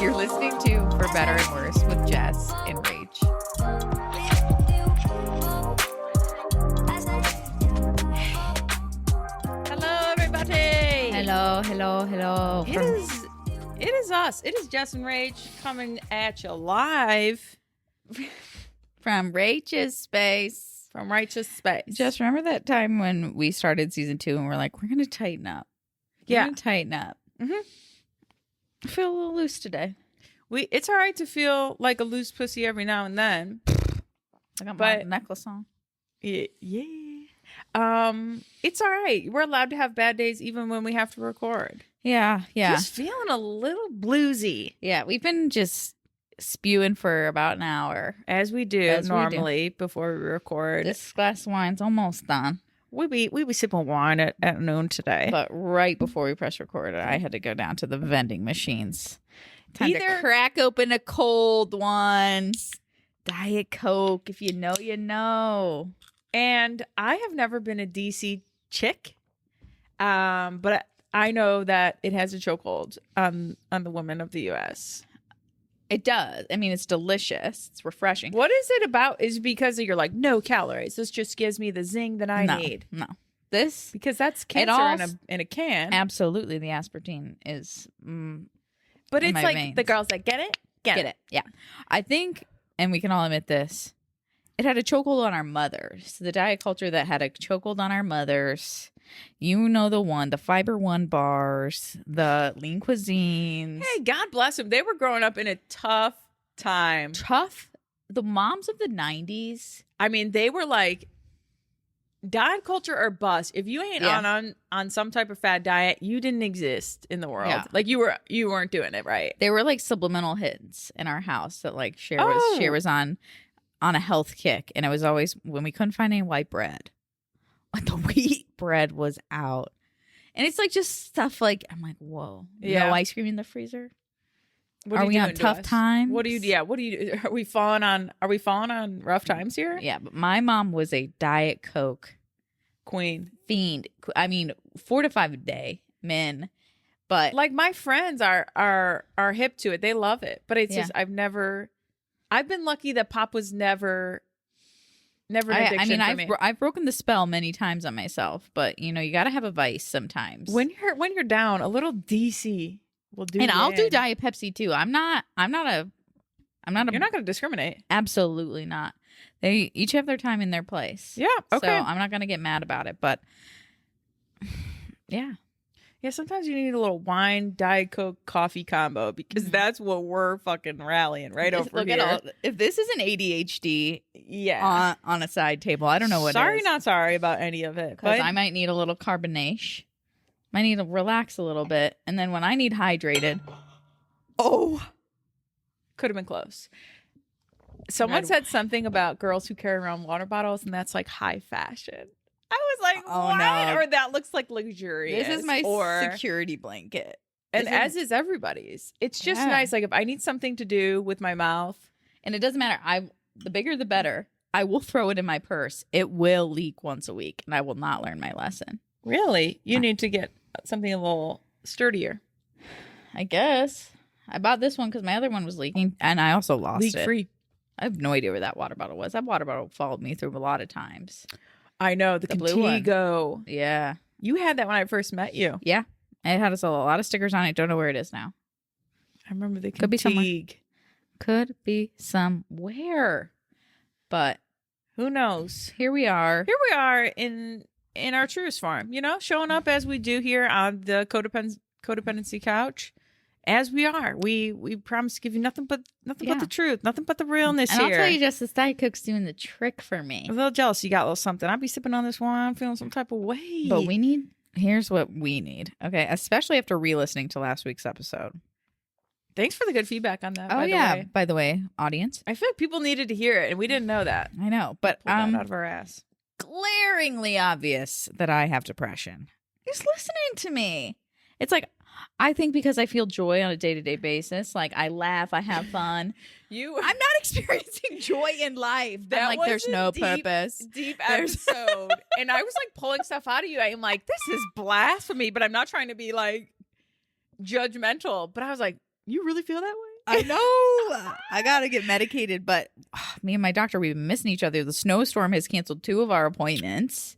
You're listening to For Better and Worse with Jess and Rach. Hello, everybody. Hello. It is us. It is Jess and Rach coming at you live From Rach's space. from Righteous Space. Just remember that time when we started season 2 and we're like, we're going to tighten up. Yeah. Mm-hmm. I feel a little loose today. It's all right to feel like a loose pussy every now and then. I got my But- necklace on. Yeah. It's all right. We're allowed to have bad days even when we have to record. Yeah. Just feeling a little bluesy. Yeah, we've been just spewing for about an hour. As we do As we do. normally before we record. This glass of wine's almost done. We be sipping wine at noon today. But right before we press record, I had to go down to the vending machines. Time to crack open a cold one. Diet Coke. If you know, you know. And I have never been a DC chick, but I know that it has a chokehold on the women of the U.S. It does. I mean, it's delicious. It's refreshing. What is it about? Is it because you're like, no calories. This just gives me the zing that I need. No. This, Because that's cancer in a can. absolutely, the aspartame is But in it's my like veins. the girl's like, get it? Get it. Yeah. I think, and we can all admit this, it had a chokehold on our mothers. The diet culture that had a chokehold on our mothers. You know the one, the Fiber One bars, the lean cuisines. Hey, God bless them. They were growing up in a tough time. Tough. The moms of the 90s. I mean, they were like, diet culture or bust. If you ain't on some type of fad diet, you didn't exist in the world. Yeah. Like you weren't doing it right. They were like subliminal hits in our house that like Cher Oh. was on a health kick. And it was always when we couldn't find any white bread. Like the wheat bread was out. And it's like just stuff like, I'm like, whoa. Yeah. No ice cream in the freezer? What Are you we on doing to tough us? times? What do you do? Are we falling on rough times here? Yeah, but my mom was a Diet Coke Queen. fiend. I mean, 4 to 5 a day, men. But Like my friends are hip to it. They love it. But it's Yeah. just I've been lucky that pop was never an addiction for me. I've broken the spell many times on myself, but you know, you got to have a vice sometimes. When you're down, a little DC will do. And you I'll do in. Diet Pepsi too. I'm not a You're not going to discriminate. absolutely not. They each have their time and their place. Yeah. Okay. So I'm not going to get mad about it, but yeah. Yeah, sometimes you need a little wine, Diet Coke, coffee combo because that's what we're fucking rallying right over Look here. at all. If this is an ADHD Yeah. on a side table, I don't know what Sorry, it is. not sorry about any of it. Because But I might need a little carbonation. Might need to relax a little bit. And then when I need hydrated, could have been close. Someone said something about girls who carry around water bottles, and that's like high fashion. I was like, Oh, what? no. Or that looks like luxurious. this is my or, security blanket. and This as is everybody's. It's just Yeah. nice. Like if I need something to do with my mouth, And it doesn't matter. The bigger the better. I will throw it in my purse. It will leak once a week, and I will not learn my lesson. really, you need to get something a little sturdier, I guess. I bought this one because my other one was leaking, and I also lost leak it. free. I have no idea where that water bottle was. That water bottle followed me through a lot of times. I know the blue one. Contigo. Yeah. You had that when I first met you. Yeah. It had a lot of stickers on it. Don't know where it is now. I remember the Could be somewhere. Contigo. Could be somewhere. But Who knows? here we are. Here we are in our truest form, you know, showing up as we do here on the codependency couch. As we are, we promise to give you nothing but the truth, nothing but the realness And here. I'll tell you, just this Diet Coke's doing the trick for me. I'm a little jealous. You got a little something. I'd be sipping on this wine, feeling some type of way. But here's what we need. Okay. Especially after re-listening to last week's episode. Thanks for the good feedback on that. Oh, by yeah. the way. By the way, audience. I feel like people needed to hear it, and we didn't know that. I know. But Pulled that out of our ass. glaringly obvious that I have depression is listening to me. It's like, I think because I feel joy on a day-to-day basis, like I laugh, I have fun. I'm not experiencing joy in life. That I'm like, was there's a no deep- purpose. deep There's- episode. And I was like pulling stuff out of you. I'm like, this is blasphemy, but I'm not trying to be like, judgmental, but I was like, you really feel that way? I know. I gotta get medicated, but me and my doctor, we've been missing each other. The snowstorm has canceled 2 of our appointments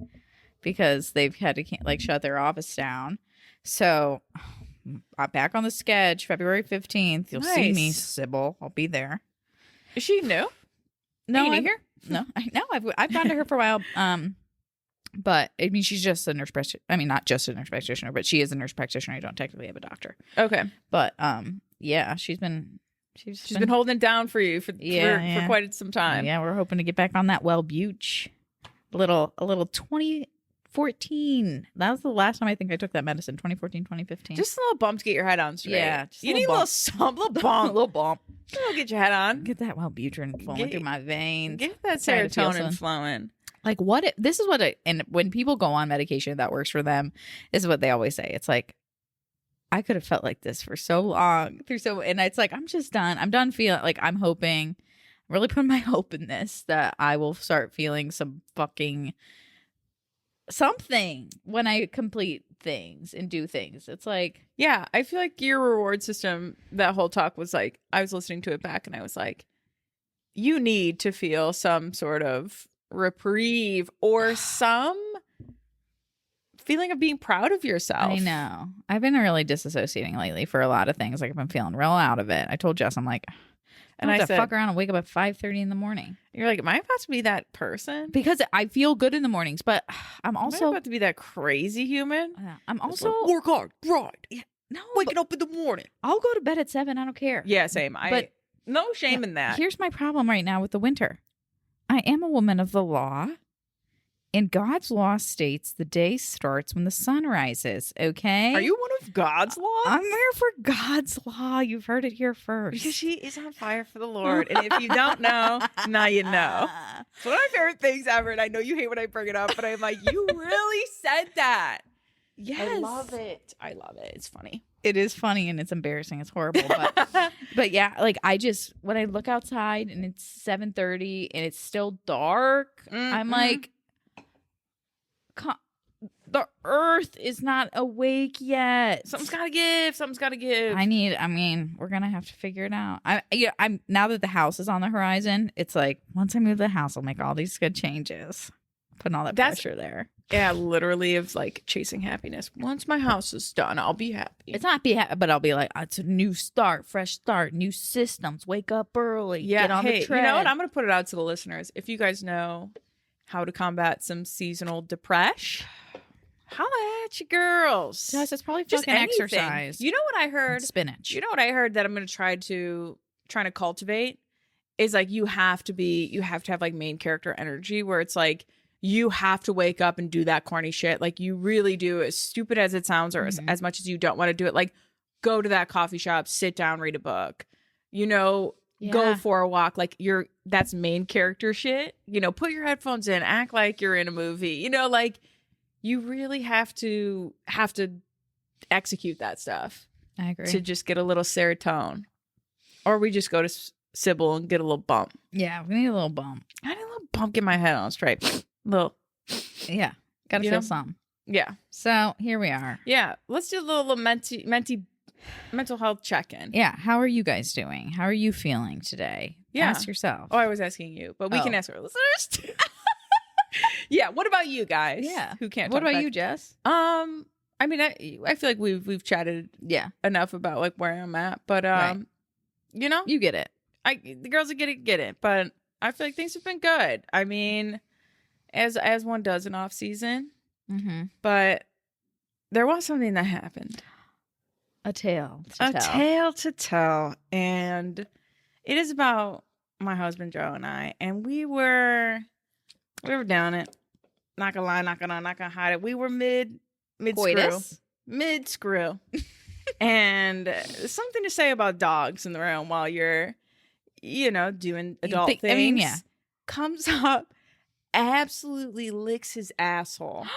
because they've had to like shut their office down. So I'm back on the sketch, February 15th. You'll see me, Sybil. I'll be there. Is she new? No, Are you new here? No, I know. I've gone to her for a while. But I mean, she's just a nurse practitioner. I mean, not just a nurse practitioner, but she is a nurse practitioner. I don't technically have a doctor. Okay. But yeah, she's been holding it down for you for quite some time. Yeah, we're hoping to get back on that Wellbutch. A little 2014. That was the last time I think I took that medicine. 2014, 2015. Just a little bump to get your head on straight. Yeah, you need a little bump. little bump. It'll get your head on. Get that Wellbutrin flowing through my veins. Get that serotonin flowing. Like and when people go on medication that works for them, this is what they always say. It's like, I could have felt like this for so long and it's like, I'm just done. I'm done feeling like I'm really putting my hope in this, that I will start feeling some fucking something when I complete things and do things. It's like, yeah, I feel like your reward system, that whole talk was like, I was listening to it back and I was like, you need to feel some sort of reprieve or some feeling of being proud of yourself. I know. I've been really disassociating lately for a lot of things. Like, I've been feeling real out of it. I told Jess, I'm like, I said, fuck around and wake up at 5:30 in the morning. You're like, am I about to be that person? Because I feel good in the mornings, but I'm also about to be that crazy human. I'm also like, work hard, grind. Yeah, no, waking up in the morning. I'll go to bed at 7. I don't care. Yeah, same. But no shame in that. Here's my problem right now with the winter. I am a woman of the law, and God's law states the day starts when the sun rises, okay? Are you one of God's law? I'm here for God's law. You've heard it here first. Because she is on fire for the Lord. And if you don't know, now you know. It's one of my favorite things ever, and I know you hate when I bring it up, but I'm like, you really said that. Yes. I love it. It's funny. It is funny and it's embarrassing. It's horrible. But yeah, like when I look outside and it's 7:30 and it's still dark, I'm like, the earth is not awake yet. Something's got to give. I mean, we're going to have to figure it out. I'm now that the house is on the horizon, it's like, once I move the house, I'll make all these good changes. Putting all that pressure there. Yeah, literally, it's like chasing happiness. Once my house is done, I'll be happy. It's not be happy, but I'll be like, it's a new start, fresh start, new systems. Wake up early. Yeah, get on the tread. You know what? I'm going to put it out to the listeners. If you guys know how to combat some seasonal depression, holla at you girls. Yes, it's probably just fucking anything. exercise. You know what I heard? Spinach. You know what I heard that I'm going to trying to cultivate is like you have to have like main character energy, where it's like, you have to wake up and do that corny shit. Like, you really do, as stupid as it sounds, or as much as you don't want to do it. Like, go to that coffee shop, sit down, read a book, go for a walk. Like, that's main character shit. Put your headphones in, act like you're in a movie. Like, you really have to execute that stuff. I agree. To just get a little serotonin. Or we just go to Sybil and get a little bump. Yeah, we need a little bump. I need a little bump, get my head on straight. Little, yeah, gotta feel some. Yeah. So here we are. Yeah, let's do a little mental health check-in. Yeah, how are you guys doing? How are you feeling today? Yeah. Ask yourself. Oh, I was asking you, but we can ask our listeners too. Yeah. What about you guys? Yeah. Who can't? What about you, Jess? I mean, I feel like we've chatted enough about like where I'm at, but right. You get it. The girls that get it, but I feel like things have been good. I mean, as one does in off season, but there was something that happened. A tale to tell, and it is about my husband Joe and I, and we were down it. Not gonna lie, not gonna hide it. We were mid screw, and something to say about dogs in the room while you're, doing adult things. I mean, yeah, comes up. Absolutely licks his asshole.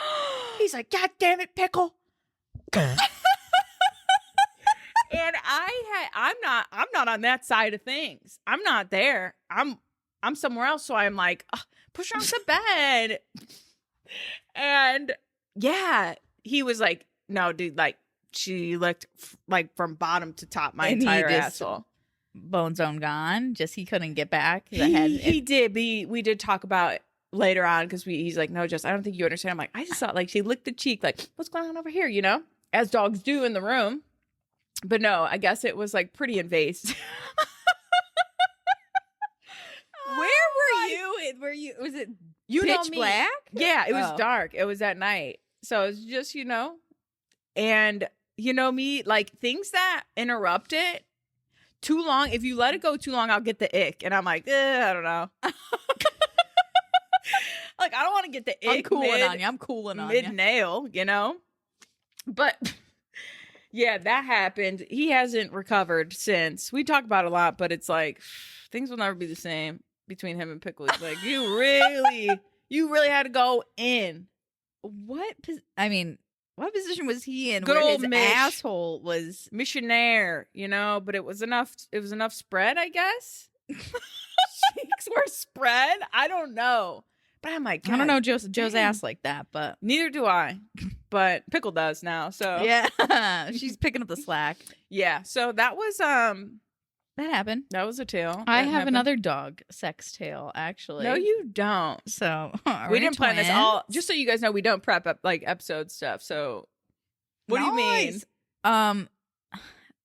He's like, God damn it, pickle. And I'm not on that side of things. I'm not there. I'm somewhere else. So I'm like, push her off the bed. And yeah, he was like, no, dude, like, she licked like from bottom to top my And he entire just- asshole. Bone zone gone. Just he couldn't get back. He did. We did talk about it later on because he's like, no, Jess, I don't think you understand. I'm like, I just thought like she licked the cheek, like, what's going on over here, you know? As dogs do in the room. But no, I guess it was like pretty invasive. Where were you? Were you? Was it You know pitch me. black? Yeah, it was Oh. dark. It was at night. So it was just, you know, and you know me, like things that interrupt it too long. If you let it go too long, I'll get the ick. And I'm like, I don't know. Like, I don't want to get the ick. I'm cooling on you. I'm cooling on you. Mid-nail, you know? But yeah, that happened. He hasn't recovered since. We talk about it a lot, but it's like things will never be the same between him and Pickles. Like, you really had to go in. What position was he in? Good where old his Mish. asshole was. Missionaire, you know, but it was enough spread, I guess. Cheeks were spread. I don't know. But I'm like, I don't God, know Joe's damn. ass like that, but Neither do I. But Pickle does now. So yeah, she's picking up the slack. yeah. So that was That happened. a tale. I That have happened. another dog sex tale, actually. No, you don't. So We didn't plan this all. Just so you guys know, we don't prep up like episode stuff. So what do you mean? Nice.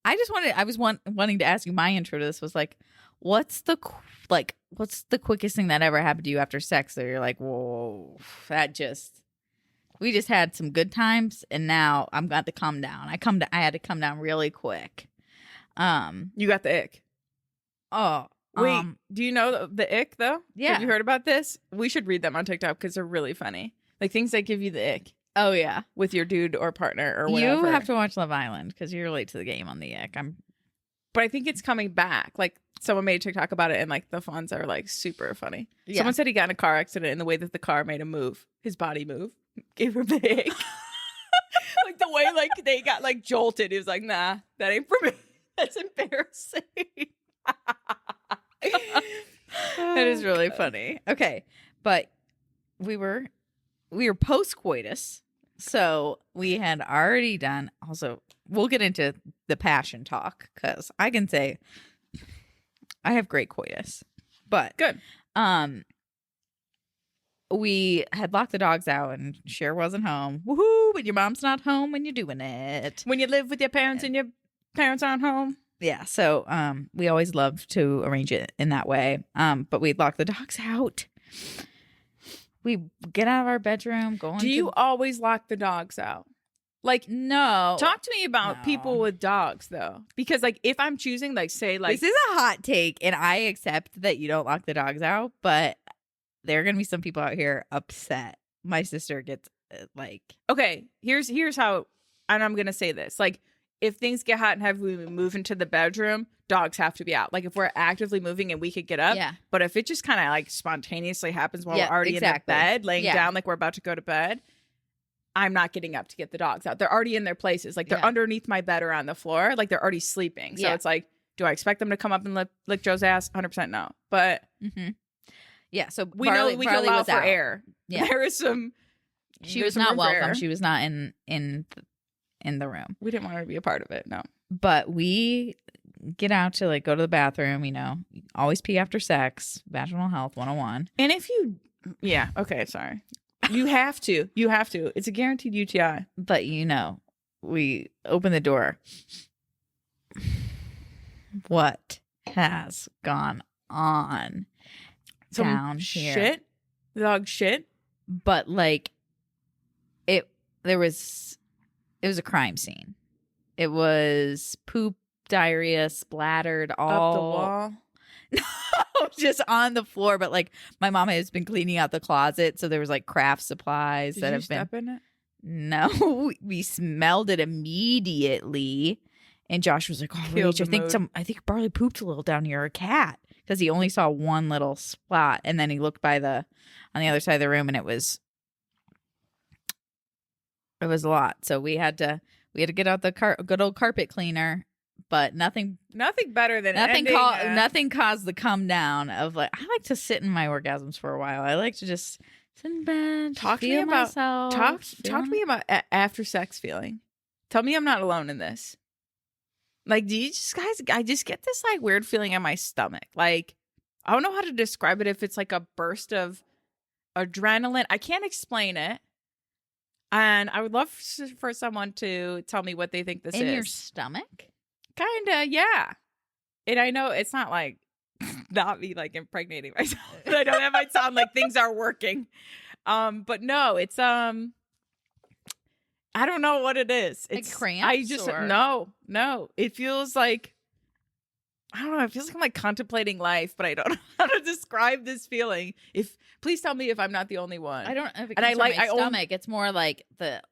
I just wanted. I was wanting to ask you. My intro to this was like, what's the quickest thing that ever happened to you after sex that you're like, whoa, we just had some good times, and now I'm got to come down. I had to come down really quick. You got the ick. Oh, Wait, do you know the ick though? Yeah. Have you heard about this? We should read them on TikTok because they're really funny. Like things that give you the ick oh yeah. with your dude or partner or whatever. You have to watch Love Island because you're late to the game on the ick. But I think it's coming back. Like someone made a TikTok about it and like the funds are like super funny. Yeah. Someone said he got in a car accident and the way that the car made him move, his body move, gave him the ick. Like the way like they got like jolted. He was like, nah, that ain't for me. That's embarrassing. That is really funny. Okay, but we were post coitus, so we had already done. Also, we'll get into the passion talk because I can say I have great coitus, but Good. we had locked the dogs out and Cher wasn't home. Woohoo! But your mom's not home when you're doing it. When you live with your parents and your parents aren't home. Yeah, so we always love to arrange it in that way. But we'd lock the dogs out. We get out of our bedroom, go Do you always lock the dogs out? Like, No. talk to me about No. people with dogs, though. Because, like, if I'm choosing, like, say, like, This is a hot take, and I accept that you don't lock the dogs out, but there are going to be some people out here upset. My sister gets, okay, here's how, and I'm going to say this. Like, if things get hot and heavy, we move into the bedroom, dogs have to be out. Like, if we're actively moving and we could get up. yeah. But if it just kind of, like, spontaneously happens while Yeah, we're already exactly. in the bed, laying Yeah. down like we're about to go to bed, I'm not getting up to get the dogs out. They're already in their places. Like, they're Yeah. underneath my bed or on the floor. Like, they're already sleeping. So Yeah. it's like, do I expect them to come up and lick Joe's ass? 100% no. But Mm-hmm. Yeah, so we know we can allow was for out. air. Yeah. There is some. She there's was some not room for welcome. air. She was not in the room. We didn't want her to be a part of it. No. But we get out to like go to the bathroom, always pee after sex, vaginal health 101. And if you, yeah, okay, sorry. You have to. You have to. It's a guaranteed UTI. But we open the door. What has gone on Some down here? shit. Dog shit. But like it was a crime scene. It was poop, diarrhea splattered all Up the wall. No, just on the floor. But like my mom has been cleaning out the closet, so there was like craft supplies Did that you have been. step in it? No, we smelled it immediately, and Josh was like, "Oh, Killed Rach, the I think Barley pooped a little down here, a cat," because he only saw one little spot, and then he looked on the other side of the room, and it was a lot. So we had to get out the good old carpet cleaner, but nothing Better than nothing caused the come down of like I like to sit in my orgasms for a while. I like to just sit in bed, Talk to me feel about- myself, Talk to me about after sex feeling. Tell me I'm not alone in this. Like, do you just guys, I just get this like weird feeling in my stomach. Like, I don't know how to describe it. If it's like a burst of adrenaline, I can't explain it. And I would love for someone to tell me what they think this is. In your stomach? Kinda, yeah. And I know it's not like not me like impregnating myself. I know that might sound like things are working. But no, it's I don't know what it is. It's like cramps. I just no. It feels like I don't know. It feels like I'm like contemplating life, but I don't know how to describe this feeling. Please tell me if I'm not the only one. I don't know if it comes from my stomach. It's more like the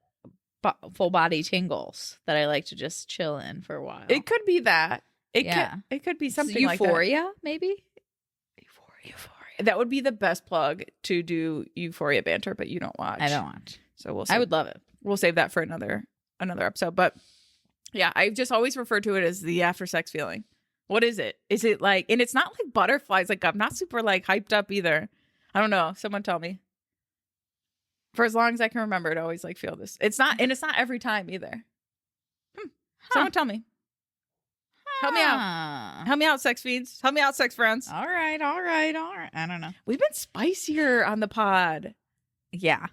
full body tingles that I like to just chill in for a while. It could be that. It could be something like that. Euphoria, maybe. Euphoria. That would be the best plug to do Euphoria banter, but you don't watch. I don't watch. So we'll. I would love it. We'll save that for another episode. But yeah, I've just always referred to it as the after sex feeling. What is it? Is it like, and it's not like butterflies. Like I'm not super like hyped up either. I don't know. Someone tell me. For as long as I can remember, it always like feel this. It's not every time either. Someone tell me. Help me out. Help me out, sex fiends. Help me out, sex friends. All right. I don't know. We've been spicier on the pod. Yeah.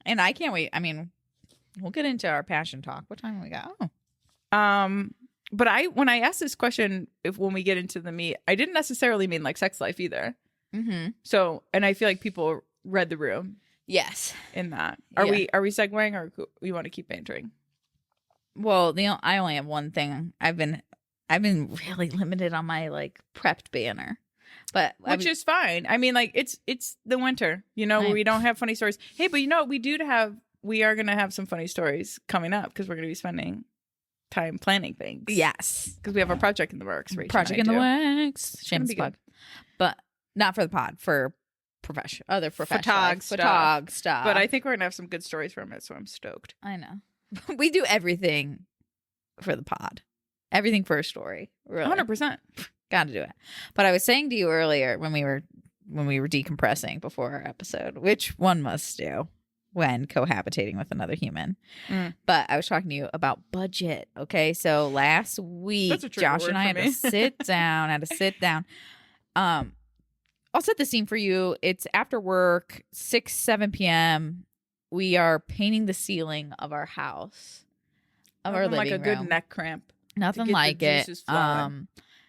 And I can't wait. I mean, we'll get into our passion talk. What time we got? Oh. But when I asked this question, when we get into the meat, I didn't necessarily mean like sex life either. Mm-hmm. So, and I feel like people read the room. Yes. In that. Are we segueing or we want to keep bantering? Well, I only have one thing. I've been really limited on my like prepped banner. But which is fine. I mean, like it's the winter, where we don't have funny stories. Hey, but we are gonna have some funny stories coming up because we're gonna be spending time planning things. Yes, because we have a project in the works. Rach project in the works. Shameless plug, but not for the pod. For other professional photog stuff. But I think we're gonna have some good stories from it, so I'm stoked. I know. We do everything for the pod. Everything for a story. Really. 100%. Got to do it. But I was saying to you earlier when we were decompressing before our episode, which one must do when cohabitating with another human. But I was talking to you about budget. Okay, so last week Josh and I had to sit down. I'll set the scene for you. It's after work, 7 p.m. We are painting the ceiling of our house, of our living room. Like a good neck cramp. Nothing like it.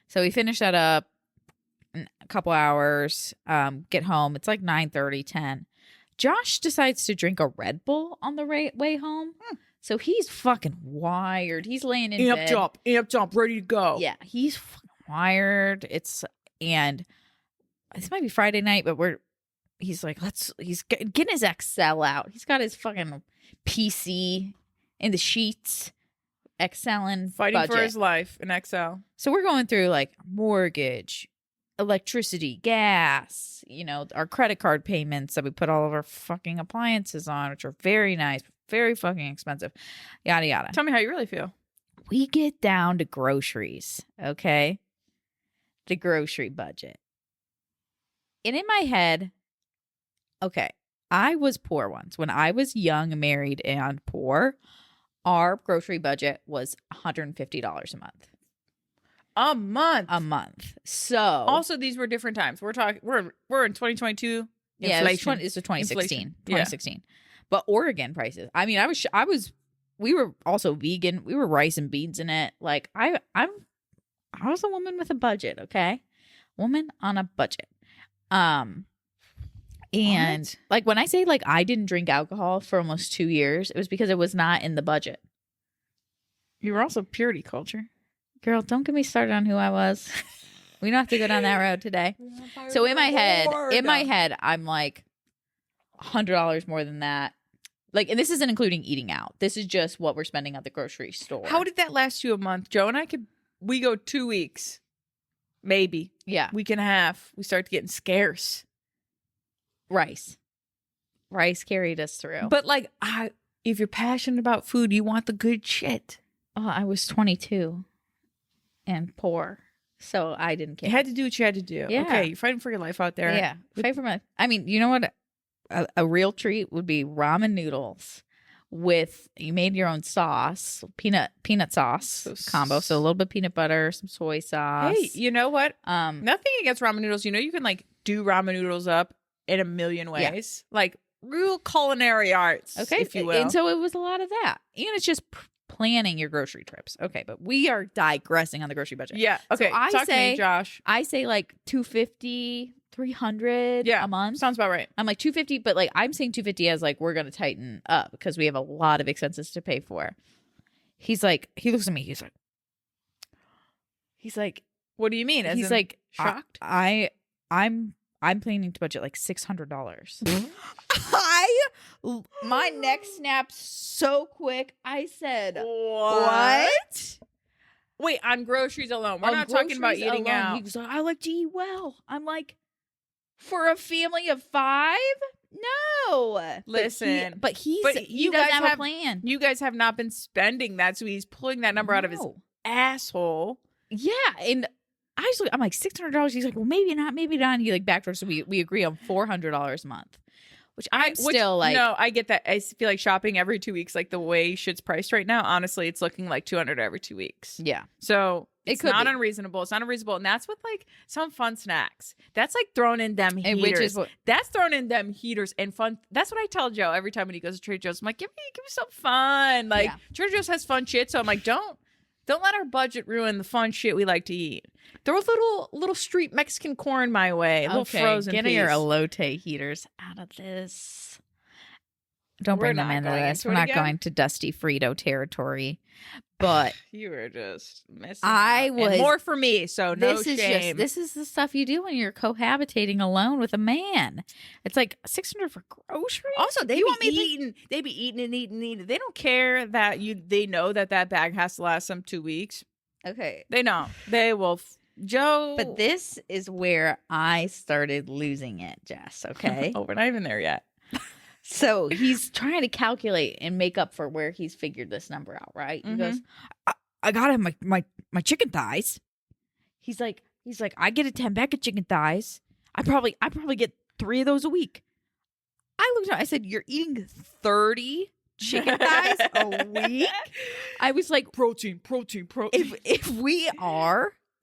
So we finish that up in a couple hours, get home. It's like 9:30, 10. Josh decides to drink a Red Bull on the way home. So he's fucking wired. He's laying in bed. Amped up, ready to go. Yeah, he's fucking wired. And this might be Friday night, but he's like, he's getting his Excel out. He's got his fucking PC in the sheets. Excelling, fighting budget. For his life in Excel. So we're going through like mortgage, electricity, gas, our credit card payments that we put all of our fucking appliances on, which are very nice, very fucking expensive, yada yada. Tell me how you really feel. We get down to groceries, okay? The grocery budget. And in my head, okay, I was poor once. When I was young, married, and poor, our grocery budget was $150 a month. A month. So also these were different times. We're in 2022. Yeah, it's 2016. Inflation. 2016. Yeah. But Oregon prices. I mean, we were also vegan. We were rice and beans in it. Like I was a woman with a budget, okay? Woman on a budget. And what? Like when I say like I didn't drink alcohol for almost 2 years, it was because it was not in the budget. You were also purity culture. Girl, don't get me started on who I was. We don't have to go down that road today. So in my head, I'm like $100 more than that. Like, and this isn't including eating out. This is just what we're spending at the grocery store. How did that last you a month? Joe and I we go 2 weeks. Maybe. Yeah. Week and a half. We start getting scarce. Rice carried us through. But like, if you're passionate about food, you want the good shit. Oh, I was 22 and poor, so I didn't care. You had to do what you had to do. Yeah. Okay, you're fighting for your life out there. Yeah, fight for my. I mean, you know what? A real treat would be ramen noodles you made your own sauce, peanut sauce combo. So a little bit of peanut butter, some soy sauce. Hey, you know what? Nothing against ramen noodles. You know, you can like do ramen noodles up in a million ways. Like real culinary arts, okay, if you will. And so it was a lot of that. And it's just planning your grocery trips. Okay, but we are digressing on the grocery budget. Yeah. Okay. So Talk to me, Josh. I say like $250, $300 a month. Sounds about right. I'm like $250, but like I'm saying $250 as like we're gonna tighten up because we have a lot of expenses to pay for. He looks at me. He's like, what do you mean? He's like shocked. I'm planning to budget like $600. My neck snapped so quick. I said, what? Wait, on groceries alone. We're not talking about eating alone. out. He was like, I like to eat well. I'm like, for a family of 5? No. Listen, but he doesn't have a plan. You guys have not been spending that, so he's pulling that number out of his asshole. Yeah, and I'm like $600. He's like, well, maybe not. And he like backed so we agree on $400 a month, which I'm still like. No, I get that. I feel like shopping every 2 weeks, like the way shit's priced right now. Honestly, it's looking like $200 every 2 weeks. Yeah, so it's not unreasonable. It's not unreasonable, and that's with like some fun snacks. That's like throwing in them heaters. That's throwing in them heaters and fun. That's what I tell Joe every time when he goes to Trader Joe's. I'm like, give me some fun. Like Trader Joe's has fun shit, so I'm like, don't let our budget ruin the fun shit we like to eat. Throw a little street Mexican corn my way. A little frozen get your elote heaters out of this. Don't bring them into this. We're not going to Dusty Frito territory. But you were just missing out. And more for me, so no shame. This is the stuff you do when you're cohabitating alone with a man. It's like $600 for groceries. Also, they be eating and eating. They don't care that they know that bag has to last them 2 weeks. Okay. They know. They will Joe. But this is where I started losing it, Jess, okay? Oh, we're not even there yet. So he's trying to calculate and make up for where he's figured this number out, right? He goes, I gotta have my chicken thighs. He's like, I get a 10-pack of chicken thighs. I probably get 3 of those a week. I looked at him, I said, you're eating 30 chicken thighs a week? I was like, protein.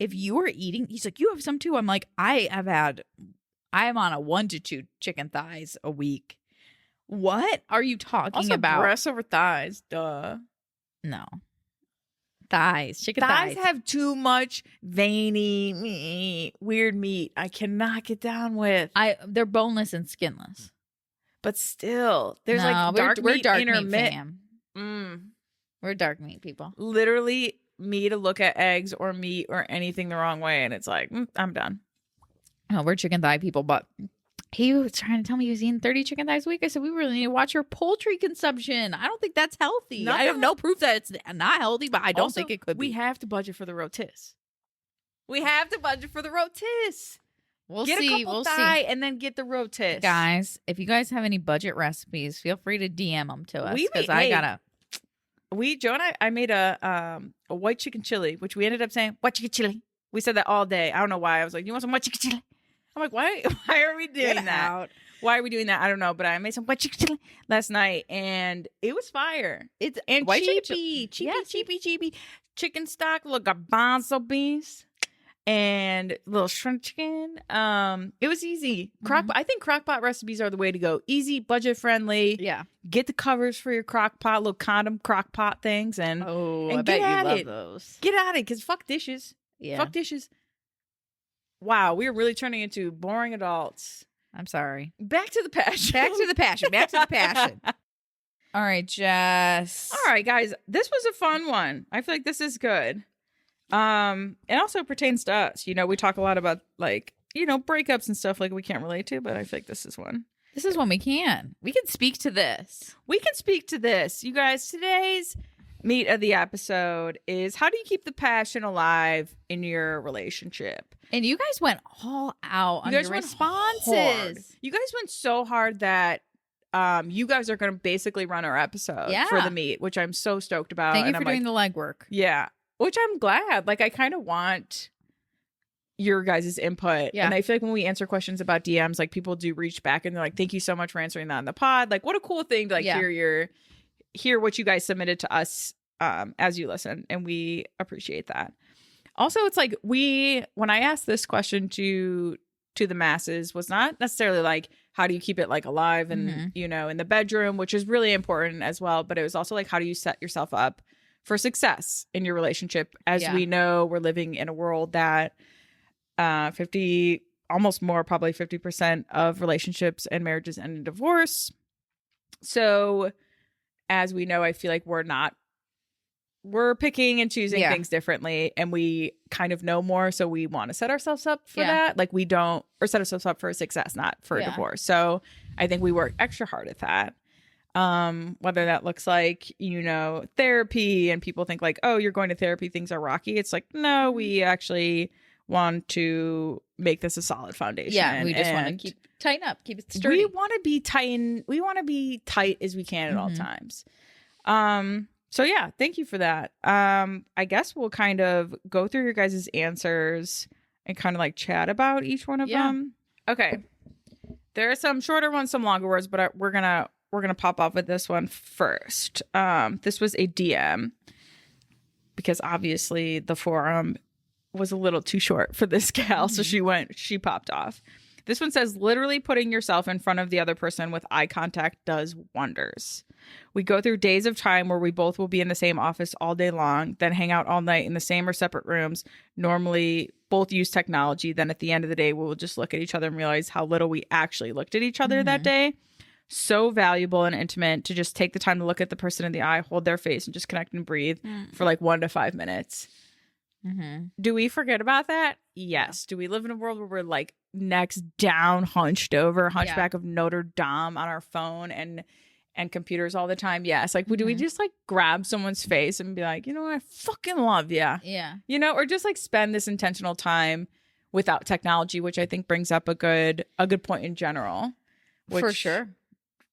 If you are eating, he's like, you have some too. I'm like, I am on a 1 to 2 chicken thighs a week. What are you talking about? Breasts over thighs, duh. No. Chicken thighs. Thighs have too much veiny, weird meat. I cannot get down with. They're boneless and skinless. But still, there's we're dark meat fam. We're dark meat people. Literally, me to look at eggs or meat or anything the wrong way, and it's like, I'm done. Oh, we're chicken thigh people, but he was trying to tell me he was eating 30 chicken thighs a week. I said, we really need to watch your poultry consumption. I don't think that's healthy. I have no proof that it's not healthy, but I don't think it could be. We have to budget for the rotis. We'll get see. We'll see. And then get the rotis. Guys, if you guys have any budget recipes, feel free to DM them to us. Joe and I made a white chicken chili, which we ended up saying, white chicken chili. We said that all day. I don't know why. I was like, you want some white chicken chili? I'm like, why are we doing that? Why are we doing that? I don't know. But I made some white chicken chili last night, and it was fire. It's cheapy. Chicken stock, little garbanzo beans, and little shrimp chicken. It was easy. I think crockpot recipes are the way to go. Easy, budget friendly. Yeah. Get the covers for your crockpot, little condom crockpot things, and I bet you love those. Get at it, because fuck dishes. Yeah. Fuck dishes. Wow, we are really turning into boring adults. I'm sorry. Back to the passion. All right, Jess. All right, guys. This was a fun one. I feel like this is good. It also pertains to us. You know, we talk a lot about breakups and stuff like we can't relate to, but I feel like this is one. This is one we can. We can speak to this. You guys, today's meat of the episode is, how do you keep the passion alive in your relationship? And you guys went all out on your responses. Hard. You guys went so hard that you guys are going to basically run our episode for the meat, which I'm so stoked about. Thank you for doing the legwork. Yeah, which I'm glad. Like, I kind of want your guys' input. Yeah. And I feel like when we answer questions about DMs, like, people do reach back and they're like, thank you so much for answering that in the pod. Like, what a cool thing to hear hear what you guys submitted to us as you listen, and we appreciate that. Also, it's like when I asked this question to the masses, was not necessarily like, how do you keep it like alive and in the bedroom, which is really important as well, but it was also like, how do you set yourself up for success in your relationship? As we know, we're living in a world that 50, almost more, probably 50% of relationships and marriages end in divorce. So as we know, I feel like we're picking and choosing things differently, and we kind of know more. So we want to set ourselves up for that. Like or set ourselves up for success, not for a divorce. So I think we work extra hard at that. Whether that looks like, therapy, and people think like, oh, you're going to therapy, things are rocky. It's like, no, we actually want to make this a solid foundation. Yeah, we just want to tighten up, keep it sturdy. We want to be tight. We want to be tight as we can at all times. So yeah, thank you for that. I guess we'll kind of go through your guys' answers and kind of like chat about each one of them. Okay. There are some shorter ones, some longer words, but we're gonna pop off with this one first. This was a DM because obviously the forum was a little too short for this gal, so she popped off. This one says, literally putting yourself in front of the other person with eye contact does wonders. We go through days of time where we both will be in the same office all day long, then hang out all night in the same or separate rooms. Normally, both use technology. Then at the end of the day, we'll just look at each other and realize how little we actually looked at each other that day. So valuable and intimate to just take the time to look at the person in the eye, hold their face, and just connect and breathe for like 1 to 5 minutes. Do we forget about that? Yes. Do we live in a world where we're like necks down, hunched over, hunchback of Notre Dame on our phone and computers all the time? Yes. Like, do we just like grab someone's face and be like, I fucking love you? Yeah. Or just like spend this intentional time without technology, which I think brings up a good point in general. For sure.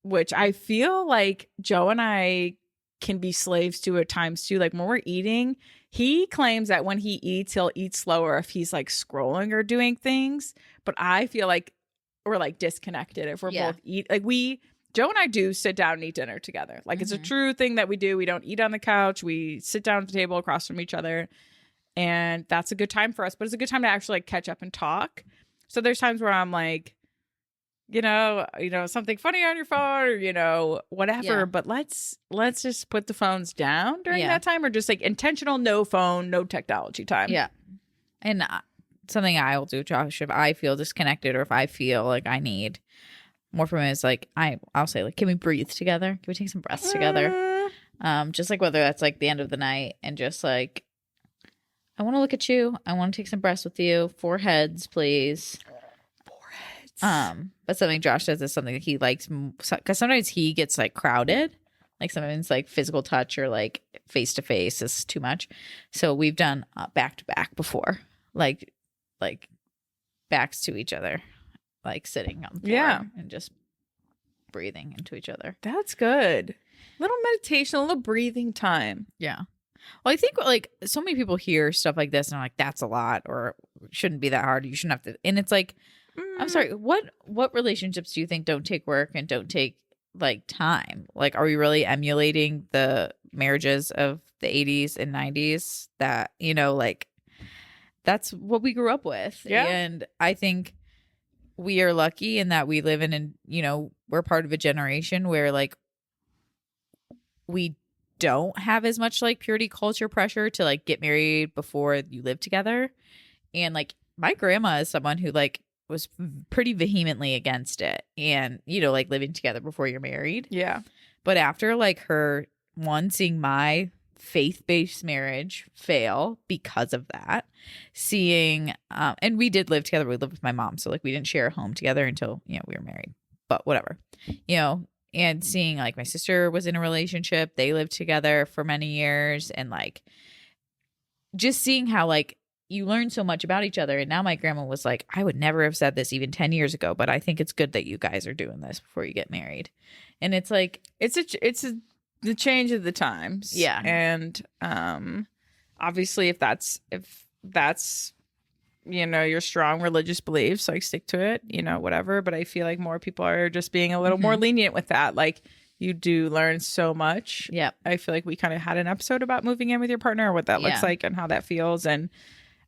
Which I feel like Joe and I can be slaves to at times too. Like when we're eating, he claims that when he eats, he'll eat slower if he's like scrolling or doing things. But I feel like we're like disconnected if we're both eat. Like Joe and I do sit down and eat dinner together. Like it's a true thing that we do. We don't eat on the couch. We sit down at the table across from each other. And that's a good time for us. But it's a good time to actually like catch up and talk. So there's times where I'm like, something funny on your phone or, whatever. Yeah. But let's just put the phones down during that time, or just like intentional, no phone, no technology time. Yeah. And something I will do, Josh, if I feel disconnected or if I feel like I need more from it, is like, I'll say like, can we breathe together? Can we take some breaths together? Just like whether that's like the end of the night and just like, I want to look at you. I want to take some breaths with you. 4 heads, please. But something Josh says is something that he likes, because sometimes he gets like crowded, like sometimes like physical touch or like face to face is too much. So we've done back to back before, like backs to each other, like sitting on the floor and just breathing into each other. That's good. Little meditation, a little breathing time. Yeah. Well, I think like so many people hear stuff like this and are like, that's a lot, or shouldn't be that hard. You shouldn't have to. And it's like, I'm sorry, what relationships do you think don't take work and don't take like time? Like, are we really emulating the marriages of the 80s and 90s that, like that's what we grew up with? Yeah. And I think we are lucky in that we live in, we're part of a generation where like we don't have as much like purity culture pressure to like get married before you live together. And like my grandma is someone who like was pretty vehemently against it, and like living together before you're married. Yeah. But after like her seeing my faith-based marriage fail because of that, seeing and we did live together. We lived with my mom, so like we didn't share a home together until we were married, but whatever. And seeing like my sister was in a relationship, they lived together for many years, and like just seeing how like you learn so much about each other. And now my grandma was like, I would never have said this even 10 years ago, but I think it's good that you guys are doing this before you get married. And it's like, it's the change of the times. Yeah. And obviously if that's your strong religious beliefs, like stick to it, whatever. But I feel like more people are just being a little more lenient with that. Like, you do learn so much. Yep. I feel like we kind of had an episode about moving in with your partner, what that looks like and how that feels. And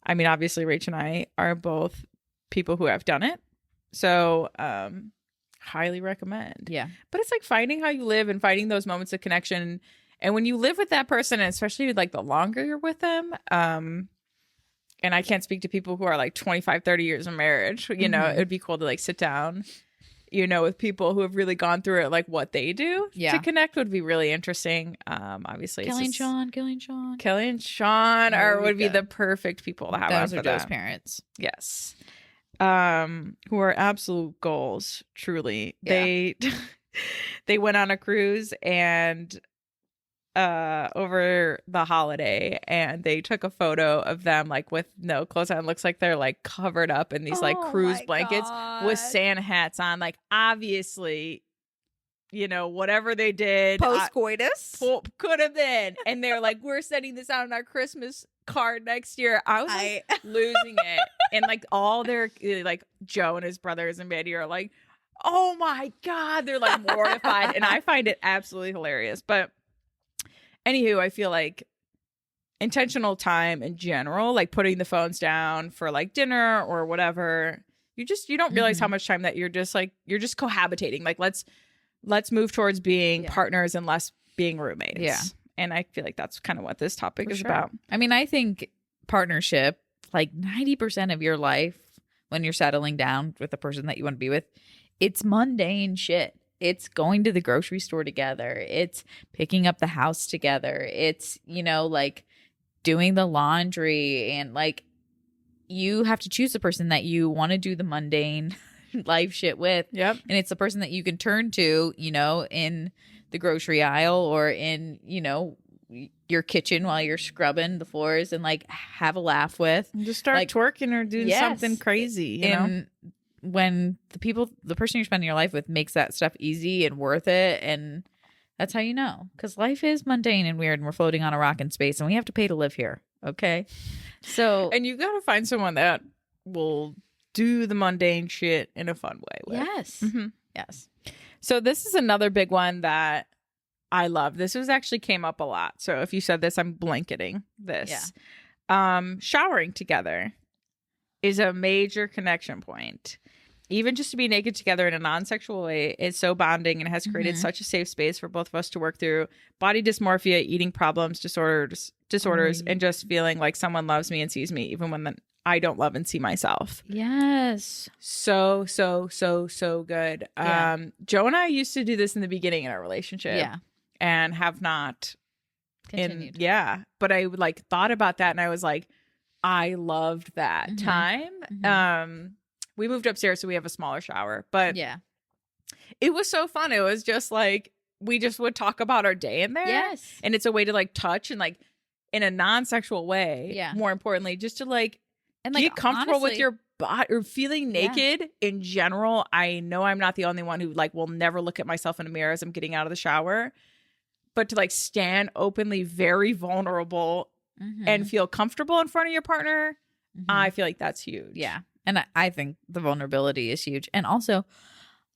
I mean, obviously, Rach and I are both people who have done it. So highly recommend. Yeah. But it's like finding how you live and finding those moments of connection. And when you live with that person, and especially like the longer you're with them, and I can't speak to people who are like 25, 30 years of marriage, you know, it would be cool to like sit down, you know, with people who have really gone through it, like what they do to connect would be really interesting. Obviously, Kelly and Sean would be the perfect people to have on those for are Joe's them. parents. Yes. Who are absolute goals, truly. Yeah. They went on a cruise and over the holiday, and they took a photo of them like with no clothes on. It looks like they're like covered up in these like cruise blankets with Santa hats on. Like obviously, you know, whatever they did Post-coitus. Could have been. And they're like, we're sending this out on our Christmas card next year. I was like losing it. And like all their like Joe and his brothers and Mandy are like, oh my God, they're like mortified. And I find it absolutely hilarious. But anywho, I feel like intentional time in general, like putting the phones down for like dinner or whatever, you don't realize how much time that you're just cohabitating. Like let's move towards being partners and less being roommates. Yeah. And I feel like that's kind of what this topic is about. I mean, I think partnership, like 90% of your life when you're settling down with the person that you want to be with, it's mundane shit. It's going to the grocery store together. It's picking up the house together. It's, you know, like doing the laundry, and like you have to choose the person that you want to do the mundane life shit with. Yep. And it's the person that you can turn to, you know, in the grocery aisle or in, you know, your kitchen while you're scrubbing the floors, and like have a laugh with. And just start like, twerking or doing something crazy, you know? When the person you're spending your life with makes that stuff easy and worth it, and that's how you know, because life is mundane and weird, and we're floating on a rock in space, and we have to pay to live here. Okay, so and you gotta find someone that will do the mundane shit in a fun way with. Yes. Yes. So this is another big one that I love. This actually came up a lot. So if you said this, I'm blanketing this. Showering together is a major connection point. Even just to be naked together in a non-sexual way is so bonding, and has created such a safe space for both of us to work through body dysmorphia, eating problems, disorders, and just feeling like someone loves me and sees me even when I don't love and see myself. Yes. So good. Yeah. Joe and I used to do this in the beginning in our relationship. Yeah. And have not continued. But I like thought about that, and I was like, I loved that time. We moved upstairs, so we have a smaller shower, but it was so fun. It was just like we just would talk about our day in there. Yes. And it's a way to like touch and like in a non-sexual way. Yeah. More importantly, just to like and get comfortable with your body or feeling naked in general. I know I'm not the only one who like will never look at myself in a mirror as I'm getting out of the shower, but to like stand openly, very vulnerable and feel comfortable in front of your partner. I feel like that's huge. Yeah. And I think the vulnerability is huge. And also,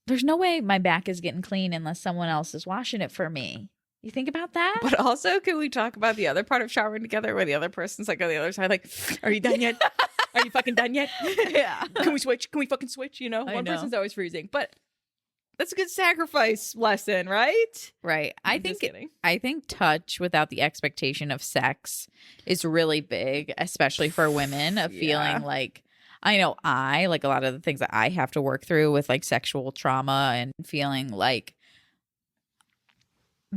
there's no way my back is getting clean unless someone else is washing it for me. You think about that? But also, can we talk about the other part of showering together where the other person's like on the other side, like, are you done yet? Are you fucking done yet? Yeah. Can we switch? Can we fucking switch? You know, one person's always freezing. But that's a good sacrifice lesson, right? Right. I think touch without the expectation of sex is really big, especially for women, of feeling like, I know like a lot of the things that I have to work through with like sexual trauma, and feeling like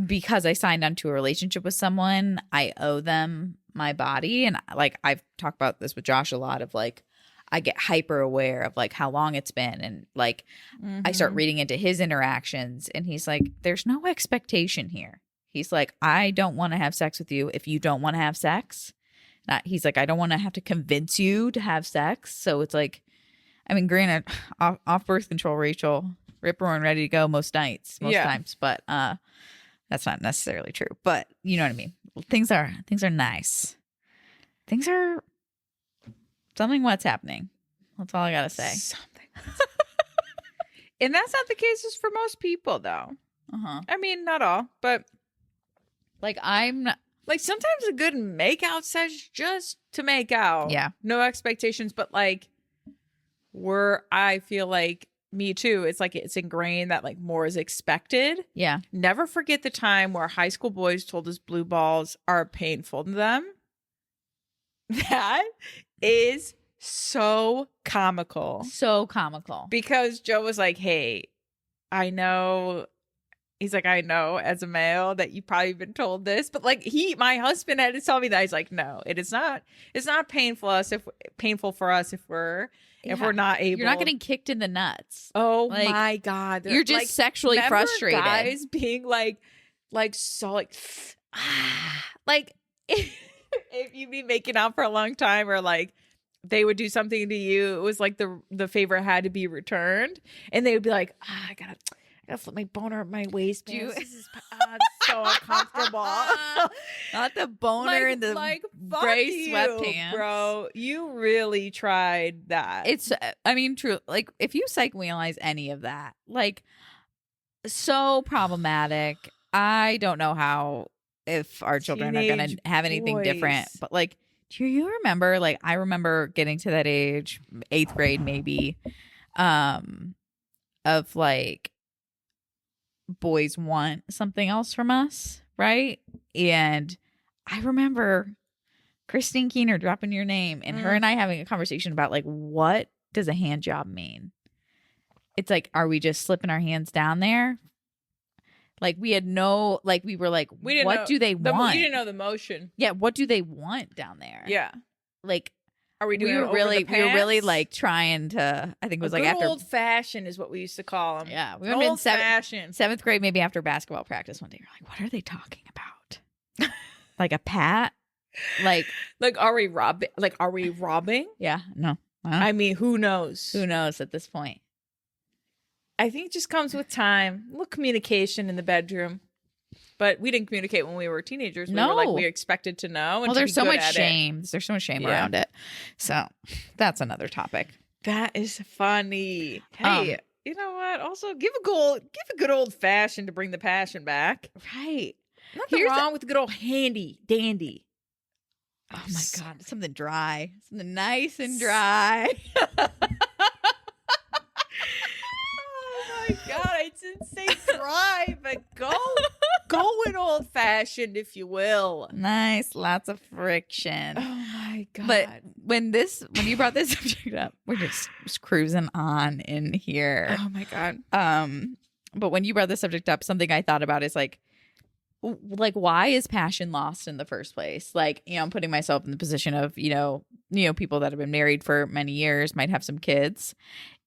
because I signed onto a relationship with someone, I owe them my body. And like I've talked about this with Josh a lot, of like I get hyper aware of like how long it's been, and like I start reading into his interactions, and he's like, there's no expectation here. He's like, I don't want to have sex with you if you don't want to have sex. He's like, I don't want to have to convince you to have sex. So it's like, I mean, granted, off birth control, Rachel, rip roaring ready to go most nights, most times, but that's not necessarily true. But you know what I mean. Things are nice. Things are something. What's happening? That's all I gotta say. Something. And that's not the case for most people, though. I mean, not all, but like I'm not, like sometimes a good makeout session just to make out. Yeah. No expectations, but like I feel like me too. It's like it's ingrained that like more is expected. yeah. Never forget the time where high school boys told us blue balls are painful to them. That is so comical. So comical. Because Joe was like, hey, I know. He's like, I know as a male that you've probably been told this, but like my husband had to tell me that. He's like, no, it is not. It's not painful for us if we're not able. You're not getting kicked in the nuts. Oh like, my God. You're just like, sexually frustrated. Guys being like so like, like if you'd be making out for a long time or like they would do something to you, it was like the favor had to be returned. And they would be like, I gotta flip my boner up my waist. This is so uncomfortable. Not the boner in the gray sweatpants. Bro, you really tried that. It's, I mean, true. Like, if you psychoanalyze any of that, like, so problematic. I don't know how, if our children are going to have anything different. But, like, do you remember, like, I remember getting to that age, 8th grade maybe, of, like, boys want something else from us, right? And I remember Christine Keener dropping your name and her and I having a conversation about like, what does a hand job mean? It's like, are we just slipping our hands down there? Like we had no, like we were like, what do they want? You didn't know the motion. Yeah, what do they want down there? Yeah, like. Are we doing we were really like trying to, I think it was like after old fashioned is what we used to call them. Yeah. We were in fashioned. 7th grade, maybe after basketball practice one day. You're like, what are they talking about? Like a pat? Like are we robbing? Like, are we robbing? Yeah. No. I mean, who knows? Who knows at this point? I think it just comes with time. A little communication in the bedroom. But we didn't communicate when we were teenagers. We were like, we expected to know. And there's so much shame. There's so much shame around it. So that's another topic. That is funny. Hey, you know what? Also, give a good old fashioned to bring the passion back. Right. Nothing wrong with the good old handy dandy. Oh my God. Something dry. Something nice and dry. Oh my God. I didn't say dry, but go in old fashioned, if you will. Nice, lots of friction. Oh my God! But when you brought this subject up, we're just cruising on in here. Oh my God! But when you brought the subject up, something I thought about is like why is passion lost in the first place? Like, I'm putting myself in the position of people that have been married for many years, might have some kids,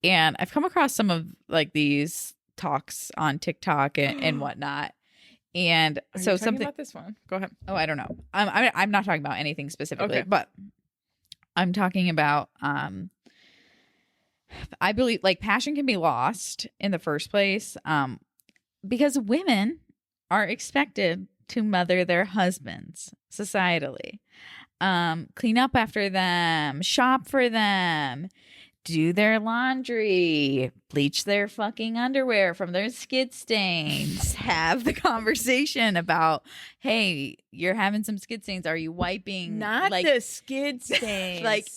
and I've come across some of like these talks on TikTok and whatnot. And so something about this one. Go ahead. Oh, I don't know. I'm not talking about anything specifically, but I'm talking about I believe like passion can be lost in the first place because women are expected to mother their husbands societally, clean up after them, shop for them, do their laundry, bleach their fucking underwear from their skid stains, have the conversation about, hey, you're having some skid stains. Are you wiping? Not like, the skid stains. Like,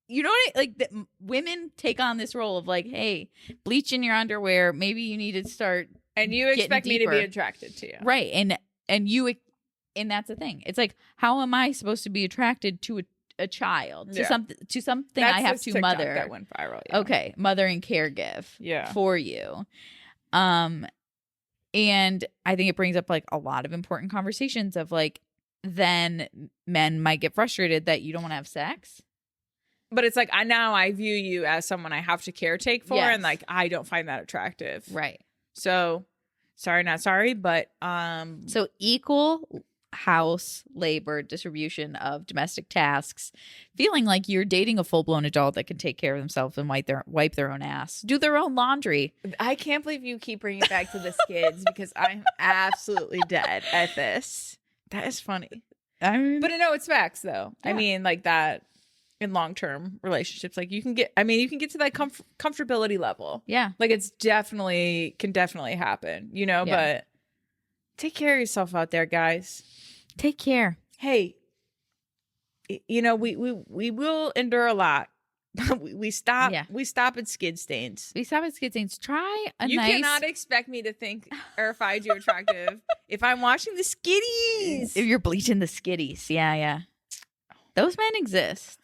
you know what? Like women take on this role of like, hey, bleach in your underwear. Maybe you need to start. And you expect me to be attracted to you. Right. And that's the thing. It's like, how am I supposed to be attracted to a child to something that's I have to TikTok mother that went viral. Okay, mother and caregive for you, and I think it brings up like a lot of important conversations of like then men might get frustrated that you don't want to have sex, but it's like I view you as someone I have to caretake for, and like I don't find that attractive, right? So sorry, not sorry, but so equal house labor, distribution of domestic tasks, feeling like you're dating a full-blown adult that can take care of themselves and wipe their own ass, do their own laundry. I can't believe you keep bringing it back to the skids because I'm absolutely dead at this. That is funny. But no, it's facts though. Yeah. I mean, like that in long-term relationships, like you can get to that comfortability level. Yeah, like it's can definitely happen, but Take care of yourself out there, guys. Take care. Hey, you know, we will endure a lot. we stop at skid stains. We stop at skid stains. Try a You nice... cannot expect me to think or find you attractive if I'm watching the skitties. If you're bleaching the skitties. Yeah. Those men exist.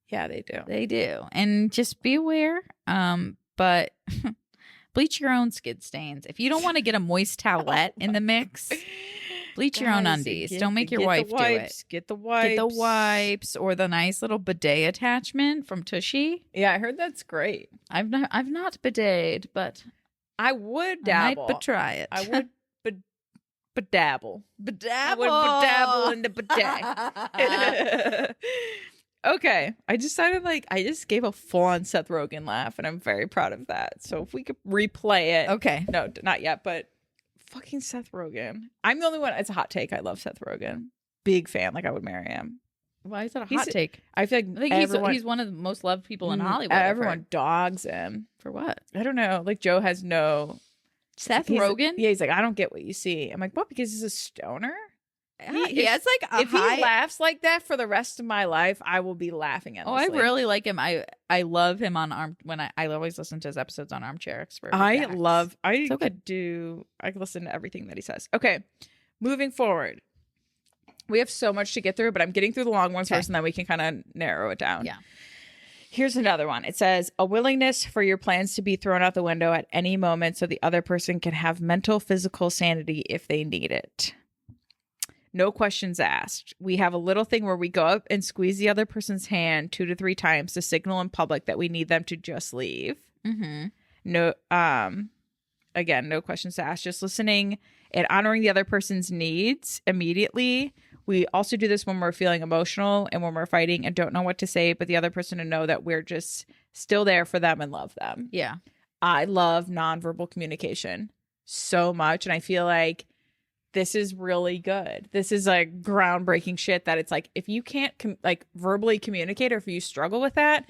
Yeah, they do. They do. And just be aware. But bleach your own skid stains. If you don't want to get a moist towelette in the mix, bleach your own undies. Don't make your wife do it. Get the wipes. Get the wipes or the nice little bidet attachment from Tushy. Yeah, I heard that's great. I've not bideted, but I would dabble. I might try it. I would bedabble. Bedabble. I would bedabble in the bidet. Okay. I decided I just gave a full-on Seth Rogen laugh, and I'm very proud of that. So if we could replay it. Okay. No, not yet, but fucking Seth Rogen. I'm the only one. It's a hot take. I love Seth Rogen. Big fan. I would marry him. Why is that a hot take? I feel like he's one of the most loved people in Hollywood. Everyone dogs him. For what? I don't know. Joe has no... Seth Rogen? Yeah, he's like, I don't get what you see. I'm like, what? Because he's a stoner? He has if he laughs like that for the rest of my life, I will be laughing at. Oh, I really like him. I love him on I always listen to his episodes on Armchair Expert. I could listen to everything that he says. Okay, moving forward. We have so much to get through, but I'm getting through the long ones first, and then we can kind of narrow it down. Yeah. Here's another one. It says, a willingness for your plans to be thrown out the window at any moment so the other person can have mental, physical sanity if they need it. No questions asked. We have a little thing where we go up and squeeze the other person's hand 2 to 3 times to signal in public that we need them to just leave. Mm-hmm. No, again, no questions asked. Just listening and honoring the other person's needs immediately. We also do this when we're feeling emotional and when we're fighting and don't know what to say, but the other person to know that we're just still there for them and love them. Yeah. I love nonverbal communication so much, and I feel like this is really good. This is groundbreaking shit that it's if you can't verbally communicate, or if you struggle with that,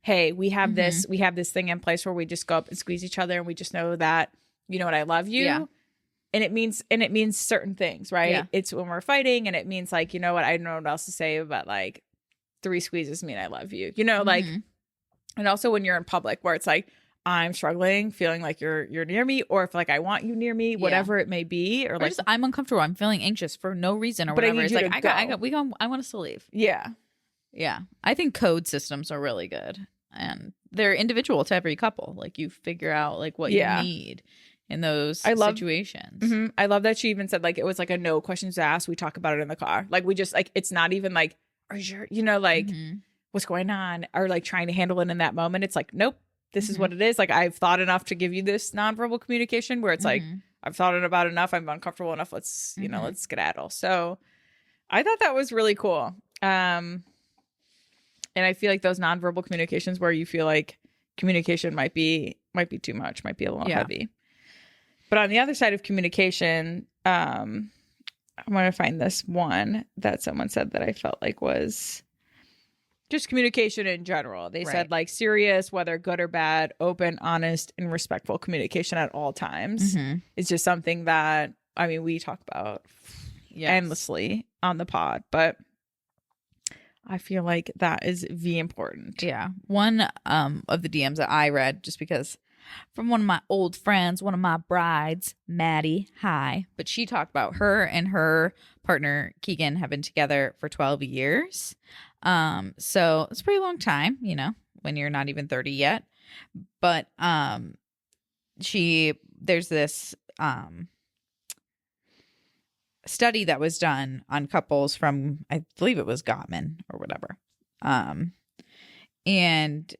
hey, we have this thing in place where we just go up and squeeze each other and we just know that, you know what, I love you. Yeah. And it means certain things, right? Yeah. It's when we're fighting, and it means you know what, I don't know what else to say, but 3 squeezes mean I love you. You know, and also when you're in public where it's I'm struggling, feeling like you're near me, or if I want you near me, whatever it may be, or just, I'm uncomfortable, I'm feeling anxious for no reason or but whatever. I need I want us to leave. Yeah. Yeah. I think code systems are really good, and they're individual to every couple. You figure out what you need in those situations. Mm-hmm. I love that she even said it was a no questions asked. We talk about it in the car. We just it's not even are you sure, you know, what's going on, or trying to handle it in that moment. It's nope. This is what it is. I've thought enough to give you this nonverbal communication where it's I've thought about it enough. I'm uncomfortable enough. Let's, let's skedaddle. So I thought that was really cool. And I feel those nonverbal communications where you feel communication might be too much, might be a little heavy. But on the other side of communication, I'm going to find this one that someone said that I felt was just communication in general. They said serious, whether good or bad, open, honest, and respectful communication at all times. It's just something that, we talk about endlessly on the pod, but I feel that is the important. Yeah. One of the DMs that I read, just because from one of my old friends, one of my brides, Maddie, hi. But she talked about her and her partner, Keegan, have been together for 12 years. So it's a pretty long time, when you're not even 30 yet. But there's this study that was done on couples from, I believe it was Gottman or whatever. And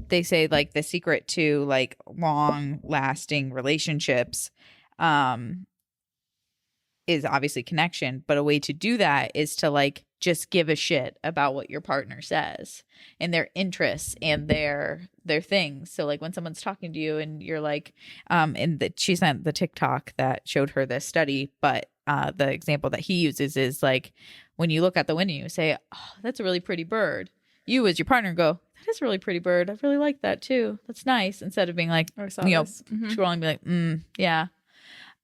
they say the secret to long lasting relationships is obviously connection, but a way to do that is to just give a shit about what your partner says and their interests and their things. So when someone's talking to you and you're she sent the TikTok that showed her this study, but the example that he uses is when you look out the window, you say, oh, that's a really pretty bird. You as your partner go, that is a really pretty bird. I really like that too. That's nice. Instead of being scrolling, be yeah.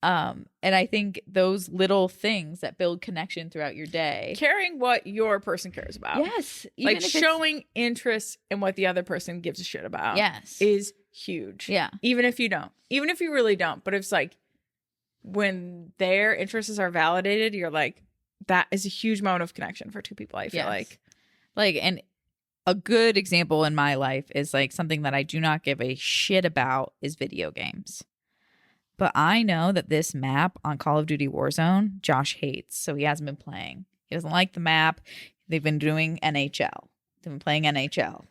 And I think those little things that build connection throughout your day. Caring what your person cares about. Yes. Like showing interest in what the other person gives a shit about. Yes. Is huge. Yeah. Even if you don't. Even if you really don't. But it's like when their interests are validated, you're like, that is a huge moment of connection for two people, I feel like. Like, and a good example in my life is like something that I do not give a shit about is video games. But I know that this map on Call of Duty Warzone, Josh hates. So he hasn't been playing. He doesn't like the map. They've been doing NHL. They've been playing NHL.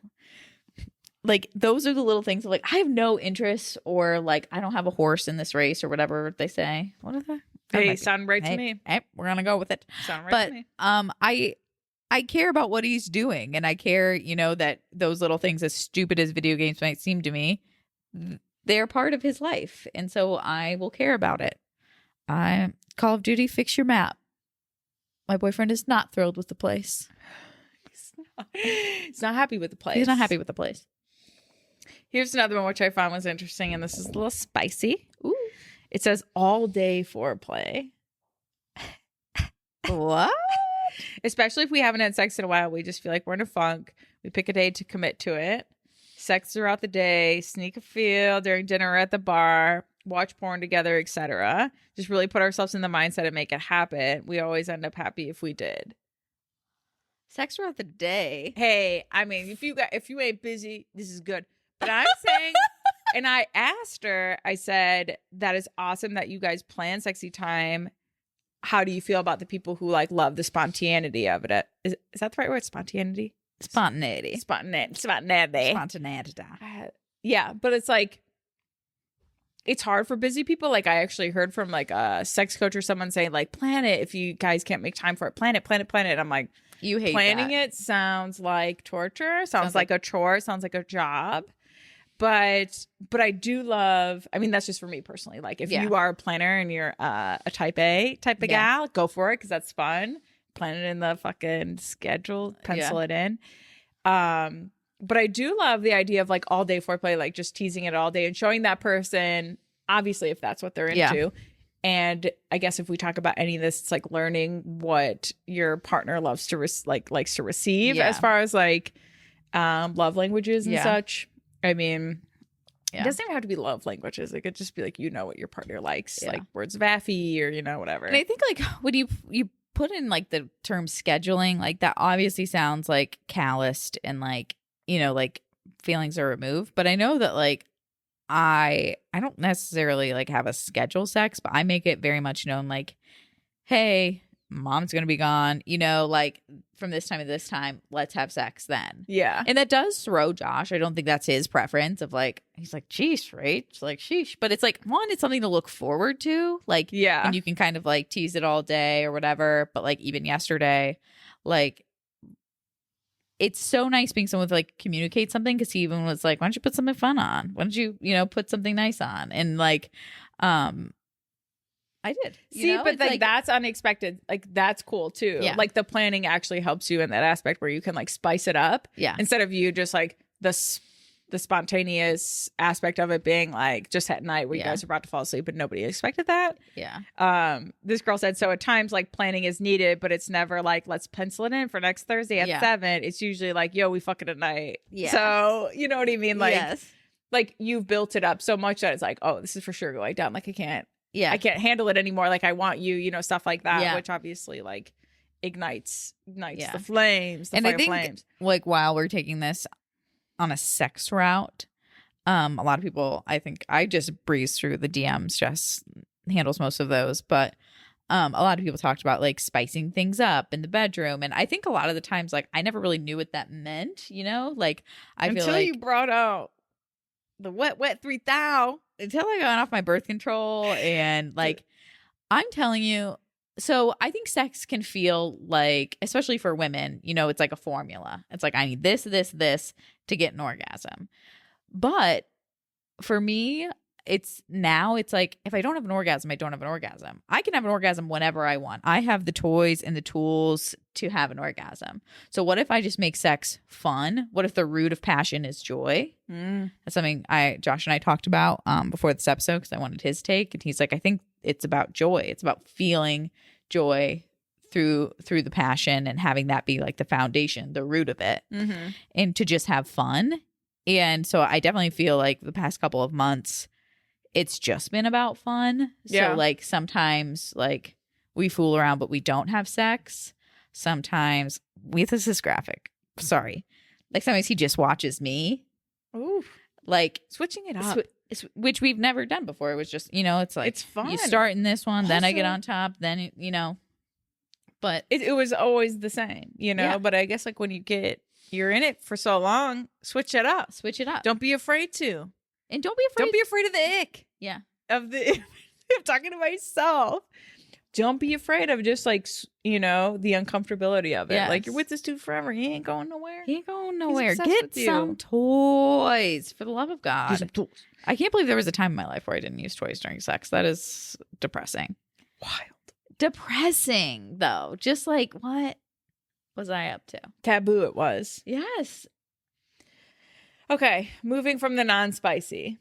Like, those are the little things. Like, I have no interest, or like, I don't have a horse in this race, or whatever they say. What is that? Hey, sound right to me. Hey, we're gonna go with it. Sound right to me. I care about what he's doing, and I care, that those little things, as stupid as video games might seem to me, they're part of his life, and so I will care about it. Call of Duty, fix your map. My boyfriend is not thrilled with the place. He's not happy with the place. He's not happy with the place. Here's another one which I found was interesting, and this is a little spicy. Ooh. It says all day foreplay. What? Especially if we haven't had sex in a while, we just feel like we're in a funk. We pick a day to commit to it. Sex throughout the day, sneak a feel during dinner or at the bar, watch porn together, etc. Just really put ourselves in the mindset and make it happen. We always end up happy if we did. Sex throughout the day. Hey, I mean, if you ain't busy, this is good. But I'm saying, and I asked her, I said, that is awesome that you guys plan sexy time. How do you feel about the people who like love the spontaneity of it? Is that the right word? Spontaneity? Spontaneity. Yeah, but it's like, it's hard for busy people. Like, I actually heard from like a sex coach or someone saying like, plan it. If you guys can't make time for it, plan it. I'm like, you hate planning that. it sounds like torture. Sounds like a chore. Sounds like a job. But I do love, I mean, that's just for me personally. Like, if you are a planner and you're a type A type of gal, go for it, because that's fun. Plan it in the fucking schedule, pencil it in. But I do love the idea of like all day foreplay, like just teasing it all day and showing that person, obviously, if that's what they're into. Yeah. And I guess if we talk about any of this, it's like learning what your partner loves to likes to receive as far as like love languages and such. I mean, it doesn't even have to be love languages. It could just be like, what your partner likes, like words of affy or, whatever. And I think like when you put in like the term scheduling, like that obviously sounds like calloused and like, like feelings are removed. But I know that like I don't necessarily like have a schedule sex, but I make it very much known like, hey, mom's gonna be gone, like from this time to this time, let's have sex then. Yeah. And that does throw Josh. I don't think that's his preference of like, he's like, geez, right? It's like, sheesh. But it's like, one, it's something to look forward to. Like, and you can kind of like tease it all day or whatever. But like even yesterday, like, it's so nice being someone with like communicate something, because he even was like, why don't you put something fun on? Why don't you, put something nice on? And like, I did. See, but like that's unexpected. Like, that's cool too. Yeah. Like the planning actually helps you in that aspect where you can like spice it up. Yeah. Instead of you just like the spontaneous aspect of it being like just at night where you guys are about to fall asleep and nobody expected that. Yeah. This girl said, so at times like planning is needed, but it's never like, let's pencil it in for next Thursday at 7. It's usually like, yo, we fuck it at night. Yeah. So you know what I mean? Like, like you've built it up so much that it's like, oh, this is for sure going down. Like I can't handle it anymore. Like I want you, stuff like that, which obviously like ignites the flames, the fire flames. Like while we're taking this on a sex route, a lot of people, I think I just breeze through the DMs. Jess handles most of those, but a lot of people talked about like spicing things up in the bedroom, and I think a lot of the times like I never really knew what that meant. Like I feel like until you brought out the wet 3000. Until I got off my birth control, and like I'm telling you, so I think sex can feel like, especially for women, it's like a formula. It's like I need this to get an orgasm. But for me, it's like, if I don't have an orgasm, I don't have an orgasm. I can have an orgasm whenever I want. I have the toys and the tools to have an orgasm. So what if I just make sex fun? What if the root of passion is joy? That's something Josh and I talked about before this episode, because I wanted his take. And he's like, I think it's about joy. It's about feeling joy through the passion and having that be like the foundation, the root of it, and to just have fun. And so I definitely feel like the past couple of months, it's just been about fun. Yeah. So like sometimes like we fool around, but we don't have sex. Sometimes this is graphic. Sorry. Like sometimes he just watches me. Ooh. Like Switching it up. Which we've never done before. It was just, it's like, it's fun. You start in this one, then I get Also- on top, then, but It was always the same, Yeah. but I guess like when you're in it for so long, switch it up. switch it up. Don't be afraid to. And don't be afraid. Don't be afraid of the ick. Yeah. Of the I'm talking to myself. Don't be afraid of just like the uncomfortability of it. Yes. Like you're with this dude forever. He ain't going nowhere. He ain't going nowhere. obsessed Get with you. some toys, for the love of God. Use some tools. I can't believe there was a time in my life where I didn't use toys during sex. That is depressing. Wild. Depressing, though. Just like, what was I up to? Taboo it was. Yes. Okay, moving from the non-spicy.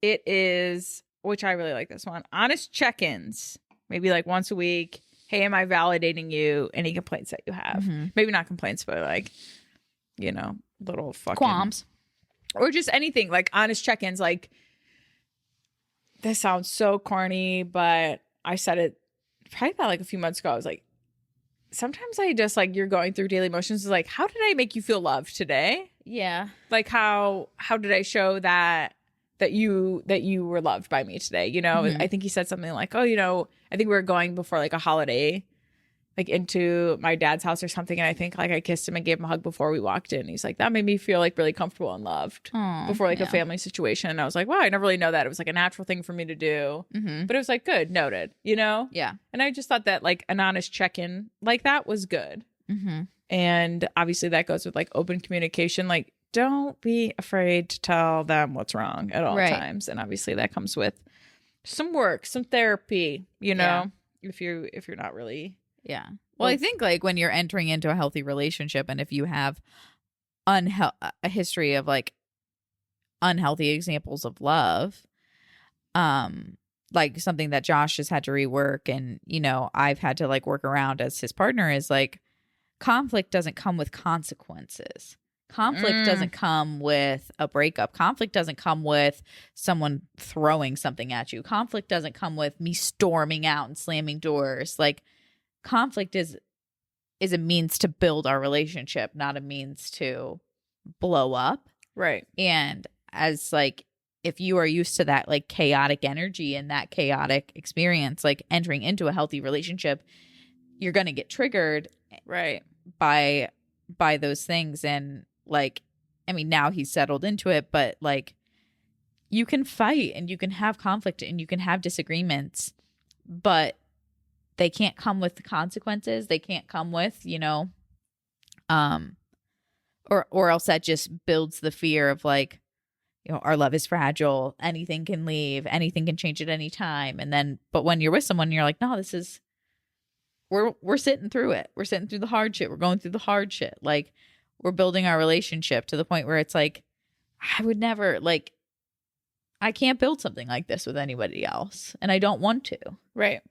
It is, which I really like this one, honest check-ins. Maybe like once a week. Hey, am I validating you? Any complaints that you have? Mhm. Maybe not complaints, but like, little fucking Qualms. or just anything, like honest check-ins. Like, this sounds so corny, but I said it probably about like a few months ago. I was like, sometimes I just like, you're going through daily motions. Like, how did I make you feel loved today? Yeah. Like, how did I show that you were loved by me today? Mhm. I think he said something like, oh, I think we were going before like a holiday, like into my dad's house or something. And I think like I kissed him and gave him a hug before we walked in. He's like, that made me feel like really comfortable and loved Aw, before like a yeah. family situation. And I was like, wow, I never really know that. It was like a natural thing for me to do. Mhm. But it was like, good, noted, Yeah. And I just thought that like an honest check-in like that was good. Mm-hmm. And obviously that goes with like open communication. Like, don't be afraid to tell them what's wrong at all Right. times. And obviously that comes with some work, some therapy, Yeah. if you're not really. Yeah. Well, I think like when you're entering into a healthy relationship, and if you have a history of like unhealthy examples of love, like something that Josh has had to rework, and I've had to like work around as his partner, is like conflict doesn't come with consequences. Conflict doesn't come with a breakup. Conflict doesn't come with someone throwing something at you. Conflict doesn't come with me storming out and slamming doors. Like, conflict is a means to build our relationship, not a means to blow up. Right. And as like, if you are used to that like chaotic energy and that chaotic experience, like entering into a healthy relationship, you're going to get triggered Right. by those things. And like, I mean, now he's settled into it, but like, you can fight and you can have conflict and you can have disagreements, but they can't come with the consequences. They can't come with, or else that just builds the fear of like, our love is fragile. Anything can leave. Anything can change at any time. And then, but when you're with someone, you're like, no, this is, we're sitting through it. We're sitting through the hard shit. We're going through the hard shit. Like, we're building our relationship to the point where it's like, I would never, like, I can't build something like this with anybody else. And I don't want to. Right.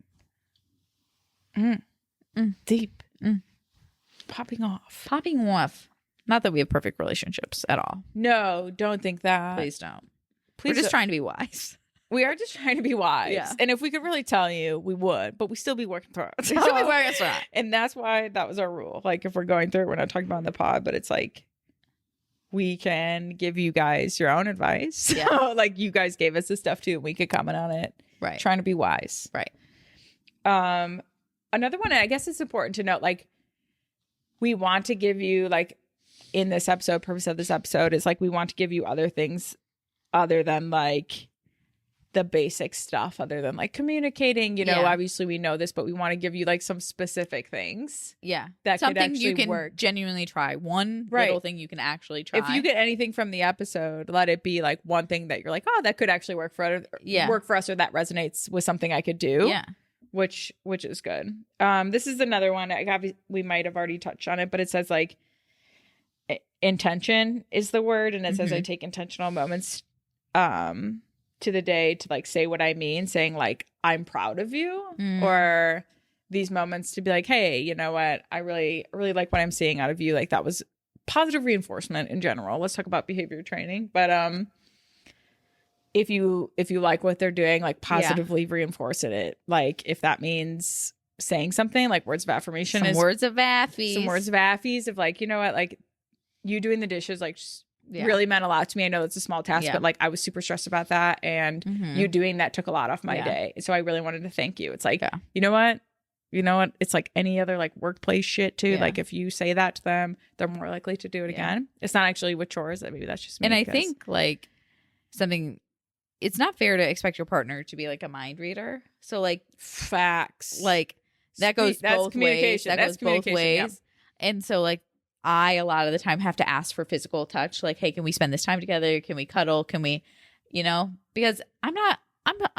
Deep. Popping off. Not that we have perfect relationships at all. No, don't think that. Please don't. Please We're just don't. trying to be wise. We are just trying to be wise. Yeah. And if we could really tell you, we would, but we still be working through it. We still be working through it. And that's why that was our rule. Like, if we're going through it, we're not talking about it on the pod, but it's like, we can give you guys your own advice. Yeah. So, like, you guys gave us this stuff too, and we could comment on it. Right. Trying to be wise. Right. Another one, I guess it's important to note, like, we want to give you, like, in this episode, purpose of this episode is like, we want to give you other things other than like the basic stuff other than like communicating, you know, obviously we know this, but we want to give you like some specific things. Yeah. That something could actually you can work. genuinely try. One little thing you can actually try. If you get anything from the episode, let it be like one thing that you're like, oh, that could actually work for us, or that resonates with something I could do. Yeah. Which is good. This is another one. We might have already touched on it, but it says like intention is the word, and it says I take intentional moments to the day to like say what I mean, saying like I'm proud of you, or these moments to be like, hey, you know what, I really like what I'm seeing out of you. Like that was positive reinforcement in general. Let's talk about behavior training, but if you like what they're doing, like positively reinforce it. Like if that means saying something like words of affirmation, some words of affies of like, you know what, like you doing the dishes like really meant a lot to me. I know it's a small task, but like I was super stressed about that, and you doing that took a lot off my day. So I really wanted to thank you. It's like, you know what, it's like any other like workplace shit too. Like if you say that to them, they're more likely to do it again. It's not actually with chores. Maybe that's just me. And I think like something, it's not fair to expect your partner to be like a mind reader. So like facts, like that goes both ways. That goes both ways. And so like I a lot of the time have to ask for physical touch. Like, hey, can we spend this time together? Can we cuddle? Can we, because I'm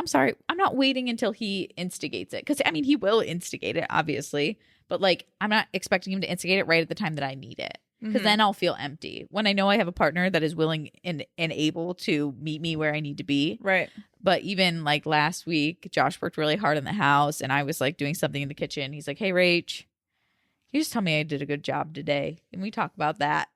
sorry, I'm not waiting until he instigates it. Because I mean, he will instigate it, obviously, but like I'm not expecting him to instigate it right at the time that I need it. Because then I'll feel empty when I know I have a partner that is willing and able to meet me where I need to be. Right. But even like last week, Josh worked really hard in the house, and I was like doing something in the kitchen. He's like, hey, Rach, you just tell me I did a good job today. Can we talk about that?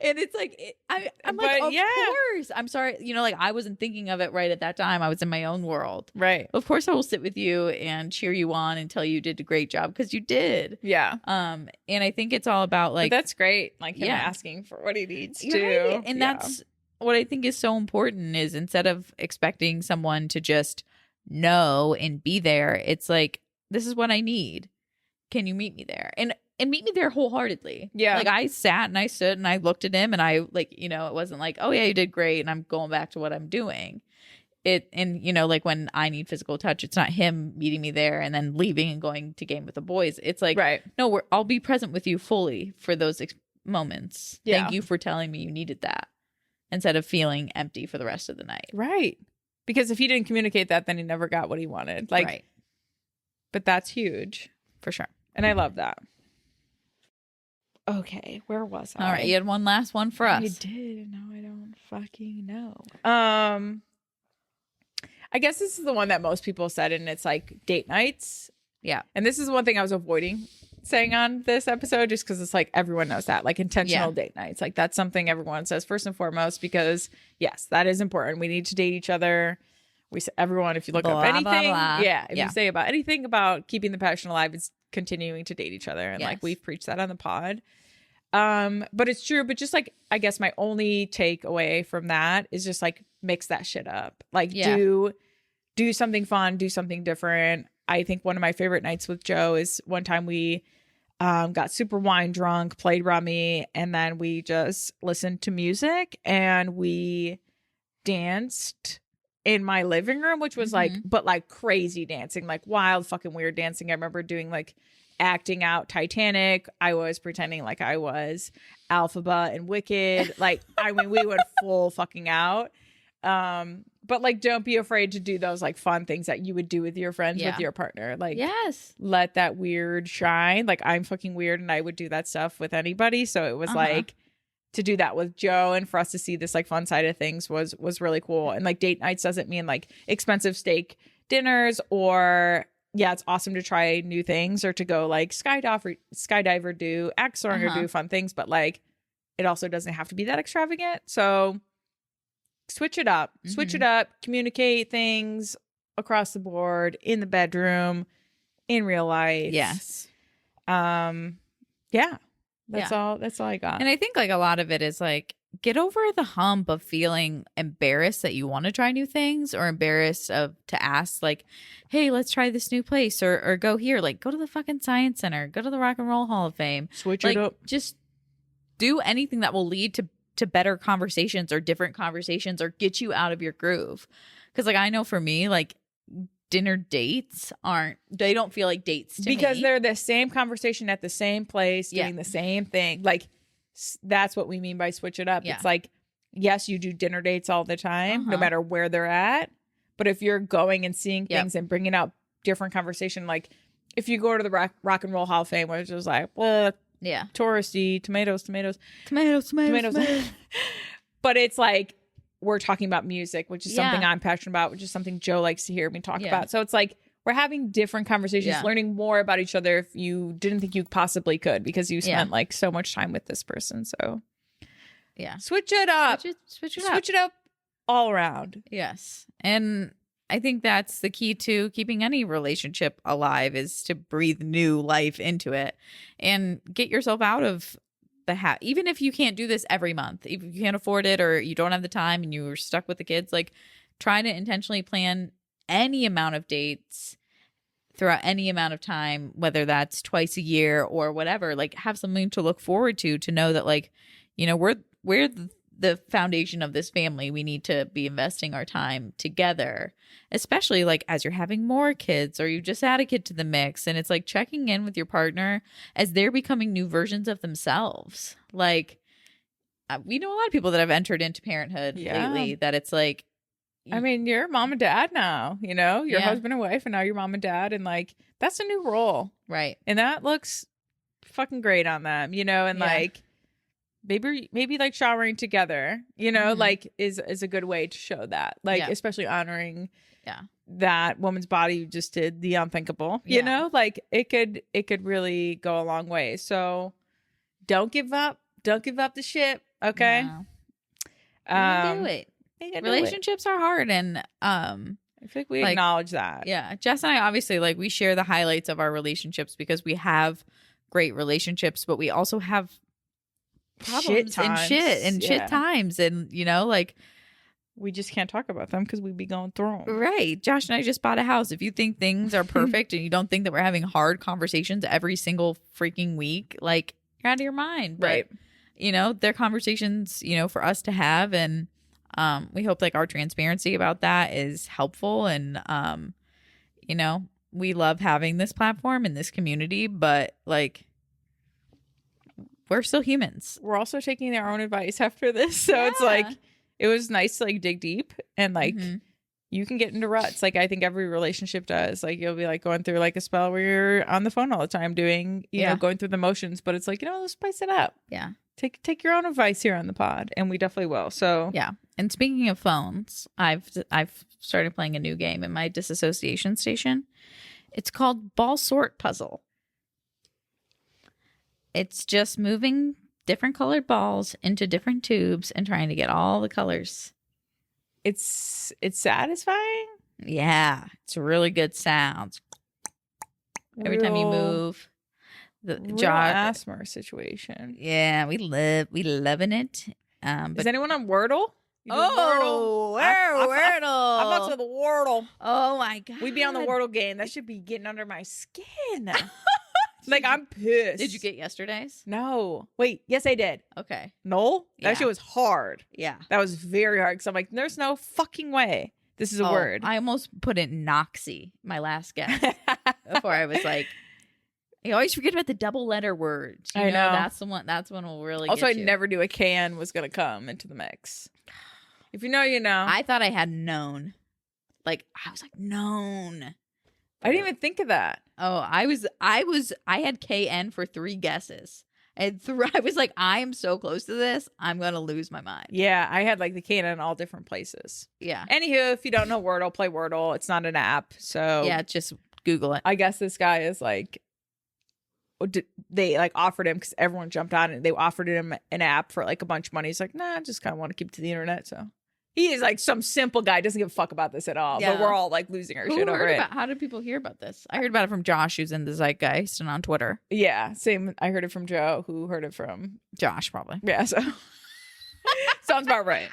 And it's like, I'm like, of course. I'm sorry. Like I wasn't thinking of it right at that time. I was in my own world. Right. Of course I will sit with you and cheer you on and tell you did a great job, because you did. Yeah. And I think it's all about like. But that's great. Like him asking for what he needs to. Right. And that's what I think is so important, is instead of expecting someone to just know and be there, it's like, this is what I need. Can you meet me there? And meet me there wholeheartedly. Yeah. Like I sat and I stood and I looked at him, and I like, it wasn't like, oh yeah, you did great, and I'm going back to what I'm doing. Like when I need physical touch, it's not him meeting me there and then leaving and going to game with the boys. It's like, no, I'll be present with you fully for those moments. Yeah. Thank you for telling me you needed that, instead of feeling empty for the rest of the night. Right. Because if he didn't communicate that, then he never got what he wanted. Like, right. But that's huge. For sure. And I love that. Okay, where was I? All right, you had one last one for us. I did. No, I don't fucking know. I guess this is the one that most people said, and it's like date nights. Yeah. And this is one thing I was avoiding saying on this episode, just because it's like everyone knows that, like intentional date nights. Like that's something everyone says first and foremost, because yes, that is important. We need to date each other. We say, everyone, if you look up anything, if you say about anything about keeping the passion alive, it's continuing to date each other. And like we've preached that on the pod. But it's true. But just like, I guess my only takeaway from that is just like mix that shit up. Like do something fun, do something different. I think one of my favorite nights with Joe is one time we got super wine drunk, played rummy, and then we just listened to music and we danced in my living room, which was like, but like crazy dancing, like wild fucking weird dancing. I remember doing like acting out Titanic. I was pretending like I was Alphaba and Wicked. Like, I mean, we went full fucking out. But like, don't be afraid to do those like fun things that you would do with your friends, with your partner. Like, let that weird shine. Like, I'm fucking weird and I would do that stuff with anybody. So it was like, to do that with Joe and for us to see this like fun side of things was really cool. And like date nights doesn't mean like expensive steak dinners, or it's awesome to try new things or to go like skydive or do axoring or do fun things, but like it also doesn't have to be that extravagant. So switch it up, communicate things across the board, in the bedroom, in real life. Yes. That's all I got. And I think like a lot of it is like, get over the hump of feeling embarrassed that you want to try new things, or embarrassed to ask like, hey, let's try this new place, or go here, like go to the fucking Science Center, go to the Rock and Roll Hall of Fame. Switch it up. Just do anything that will lead to better conversations or different conversations, or get you out of your groove. Because like I know for me, like dinner dates they don't feel like dates to because me. they're the same conversation at the same place, doing the same thing. Like that's what we mean by switch it up. Yeah. It's like, yes, you do dinner dates all the time, no matter where they're at. But if you're going and seeing things and bringing out different conversation, like if you go to the Rock and Roll Hall of Fame, which is like, well, touristy, tomatoes. But it's like we're talking about music, which is something I'm passionate about, which is something Joe likes to hear me talk about. So it's like we're having different conversations, learning more about each other if you didn't think you possibly could because you spent like so much time with this person. So switch it up. Switch it up all around. Yes. And I think that's the key to keeping any relationship alive is to breathe new life into it and get yourself out of the even if you can't do this every month, if you can't afford it or you don't have the time and you're stuck with the kids, like try to intentionally plan any amount of dates throughout any amount of time, whether that's twice a year or whatever, like have something to look forward to know that like, you know, we're the foundation of this family. We need to be investing our time together, especially like as you're having more kids or you just add a kid to the mix. And it's like checking in with your partner as they're becoming new versions of themselves. Like we know a lot of people that have entered into parenthood lately that it's like, I mean, you're mom and dad now, you know, you're husband and wife and now you're mom and dad. And like, that's a new role. Right. And that looks fucking great on them, you know, and like, maybe like showering together, you know, like is a good way to show that, like especially honoring that woman's body who just did the unthinkable, you know, like it could really go a long way. So don't give up the ship, okay? No. Do it. Relationships are hard, and I think we acknowledge that. Yeah, Jess and I obviously like we share the highlights of our relationships because we have great relationships, but we also have problems and shit times, and you know, like we just can't talk about them because we'd be going through them. Right. Josh and I just bought a house. If you think things are perfect and you don't think that we're having hard conversations every single freaking week, like you're out of your mind. But, right. You know, they're conversations, you know, for us to have, and we hope like our transparency about that is helpful, and you know, we love having this platform and this community, but like we're still humans. We're also taking our own advice after this. So it's like, it was nice to like dig deep and like you can get into ruts. Like I think every relationship does. Like you'll be like going through like a spell where you're on the phone all the time doing, you know, going through the motions, but it's like, you know, let's spice it up. Yeah. Take your own advice here on the pod, and we definitely will. So yeah. And speaking of phones, I've started playing a new game in my disassociation station. It's called Ball Sort Puzzle. It's just moving different colored balls into different tubes and trying to get all the colors. It's satisfying. Yeah, it's really good sounds. Every time you move. The Josh asthma situation. Yeah, we loving it. Is anyone on Wordle? Wordle. I'm up to the Wordle. Oh my god, we be on the Wordle game. That should be getting under my skin. Like I'm pissed. Did you get yesterday's? No. Wait. Yes, I did. Okay. No, that shit was hard. Yeah, that was very hard. Because I'm like, there's no fucking way this is a word. I almost put in Noxy, my last guess, before I was like. You always forget about the double letter words. I know. That's the one. That's one will really. Also, get you. I never knew a KN was gonna come into the mix. If you know, you know. I thought I had known. Like I was like known. I didn't even think of that. Oh, I had KN for 3 guesses. I was like, I am so close to this. I'm gonna lose my mind. Yeah, I had like the KN in all different places. Yeah. Anywho, if you don't know Wordle, play Wordle. It's not an app, so yeah, just Google it. I guess this guy is like. They like offered him because everyone jumped on it. They offered him an app for like a bunch of money. He's like, nah, I just kind of want to keep it to the internet. So he is like some simple guy, doesn't give a fuck about this at all. Yeah. But we're all like losing our shit over it. How did people hear about this? I heard about it from Josh, who's in the Zeitgeist and on Twitter. Yeah, same. I heard it from Joe, who heard it from Josh, probably. Yeah, so sounds about right.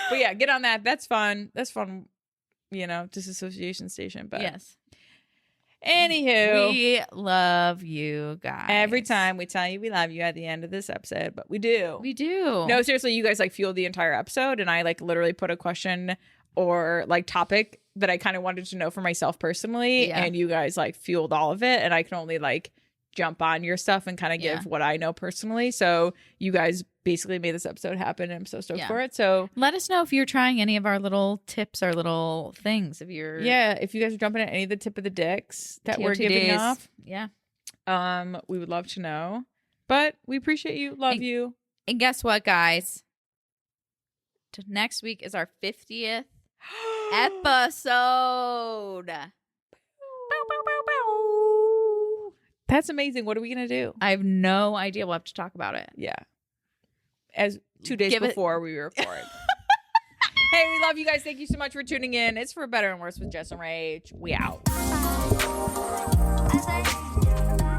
But yeah, get on that. That's fun. That's fun. You know, disassociation station. But yes. Anywho, we love you guys. Every time we tell you we love you at the end of this episode, but we do. We do. No, seriously, you guys like fueled the entire episode, and I like literally put a question or like topic that I kind of wanted to know for myself personally. Yeah. And you guys like fueled all of it. And I can only like jump on your stuff and kind of give Yeah. what I know personally. So you guys basically made this episode happen. And I'm so stoked Yeah. for it. So Let us know if you're trying any of our little tips, our little things. If you're if you guys are jumping at any of the tip of the dicks that we're giving TOTDs. off, Yeah. we would love to know. But we appreciate you. Love you. And guess what, guys? Next week is our 50th episode. That's amazing. What are we gonna do? I have no idea. We'll have to talk about it. Yeah. As 2 days Give it- before we record. Hey, we love you guys. Thank you so much for tuning in. It's For Better and Worse with Jess and Rach. We out. As I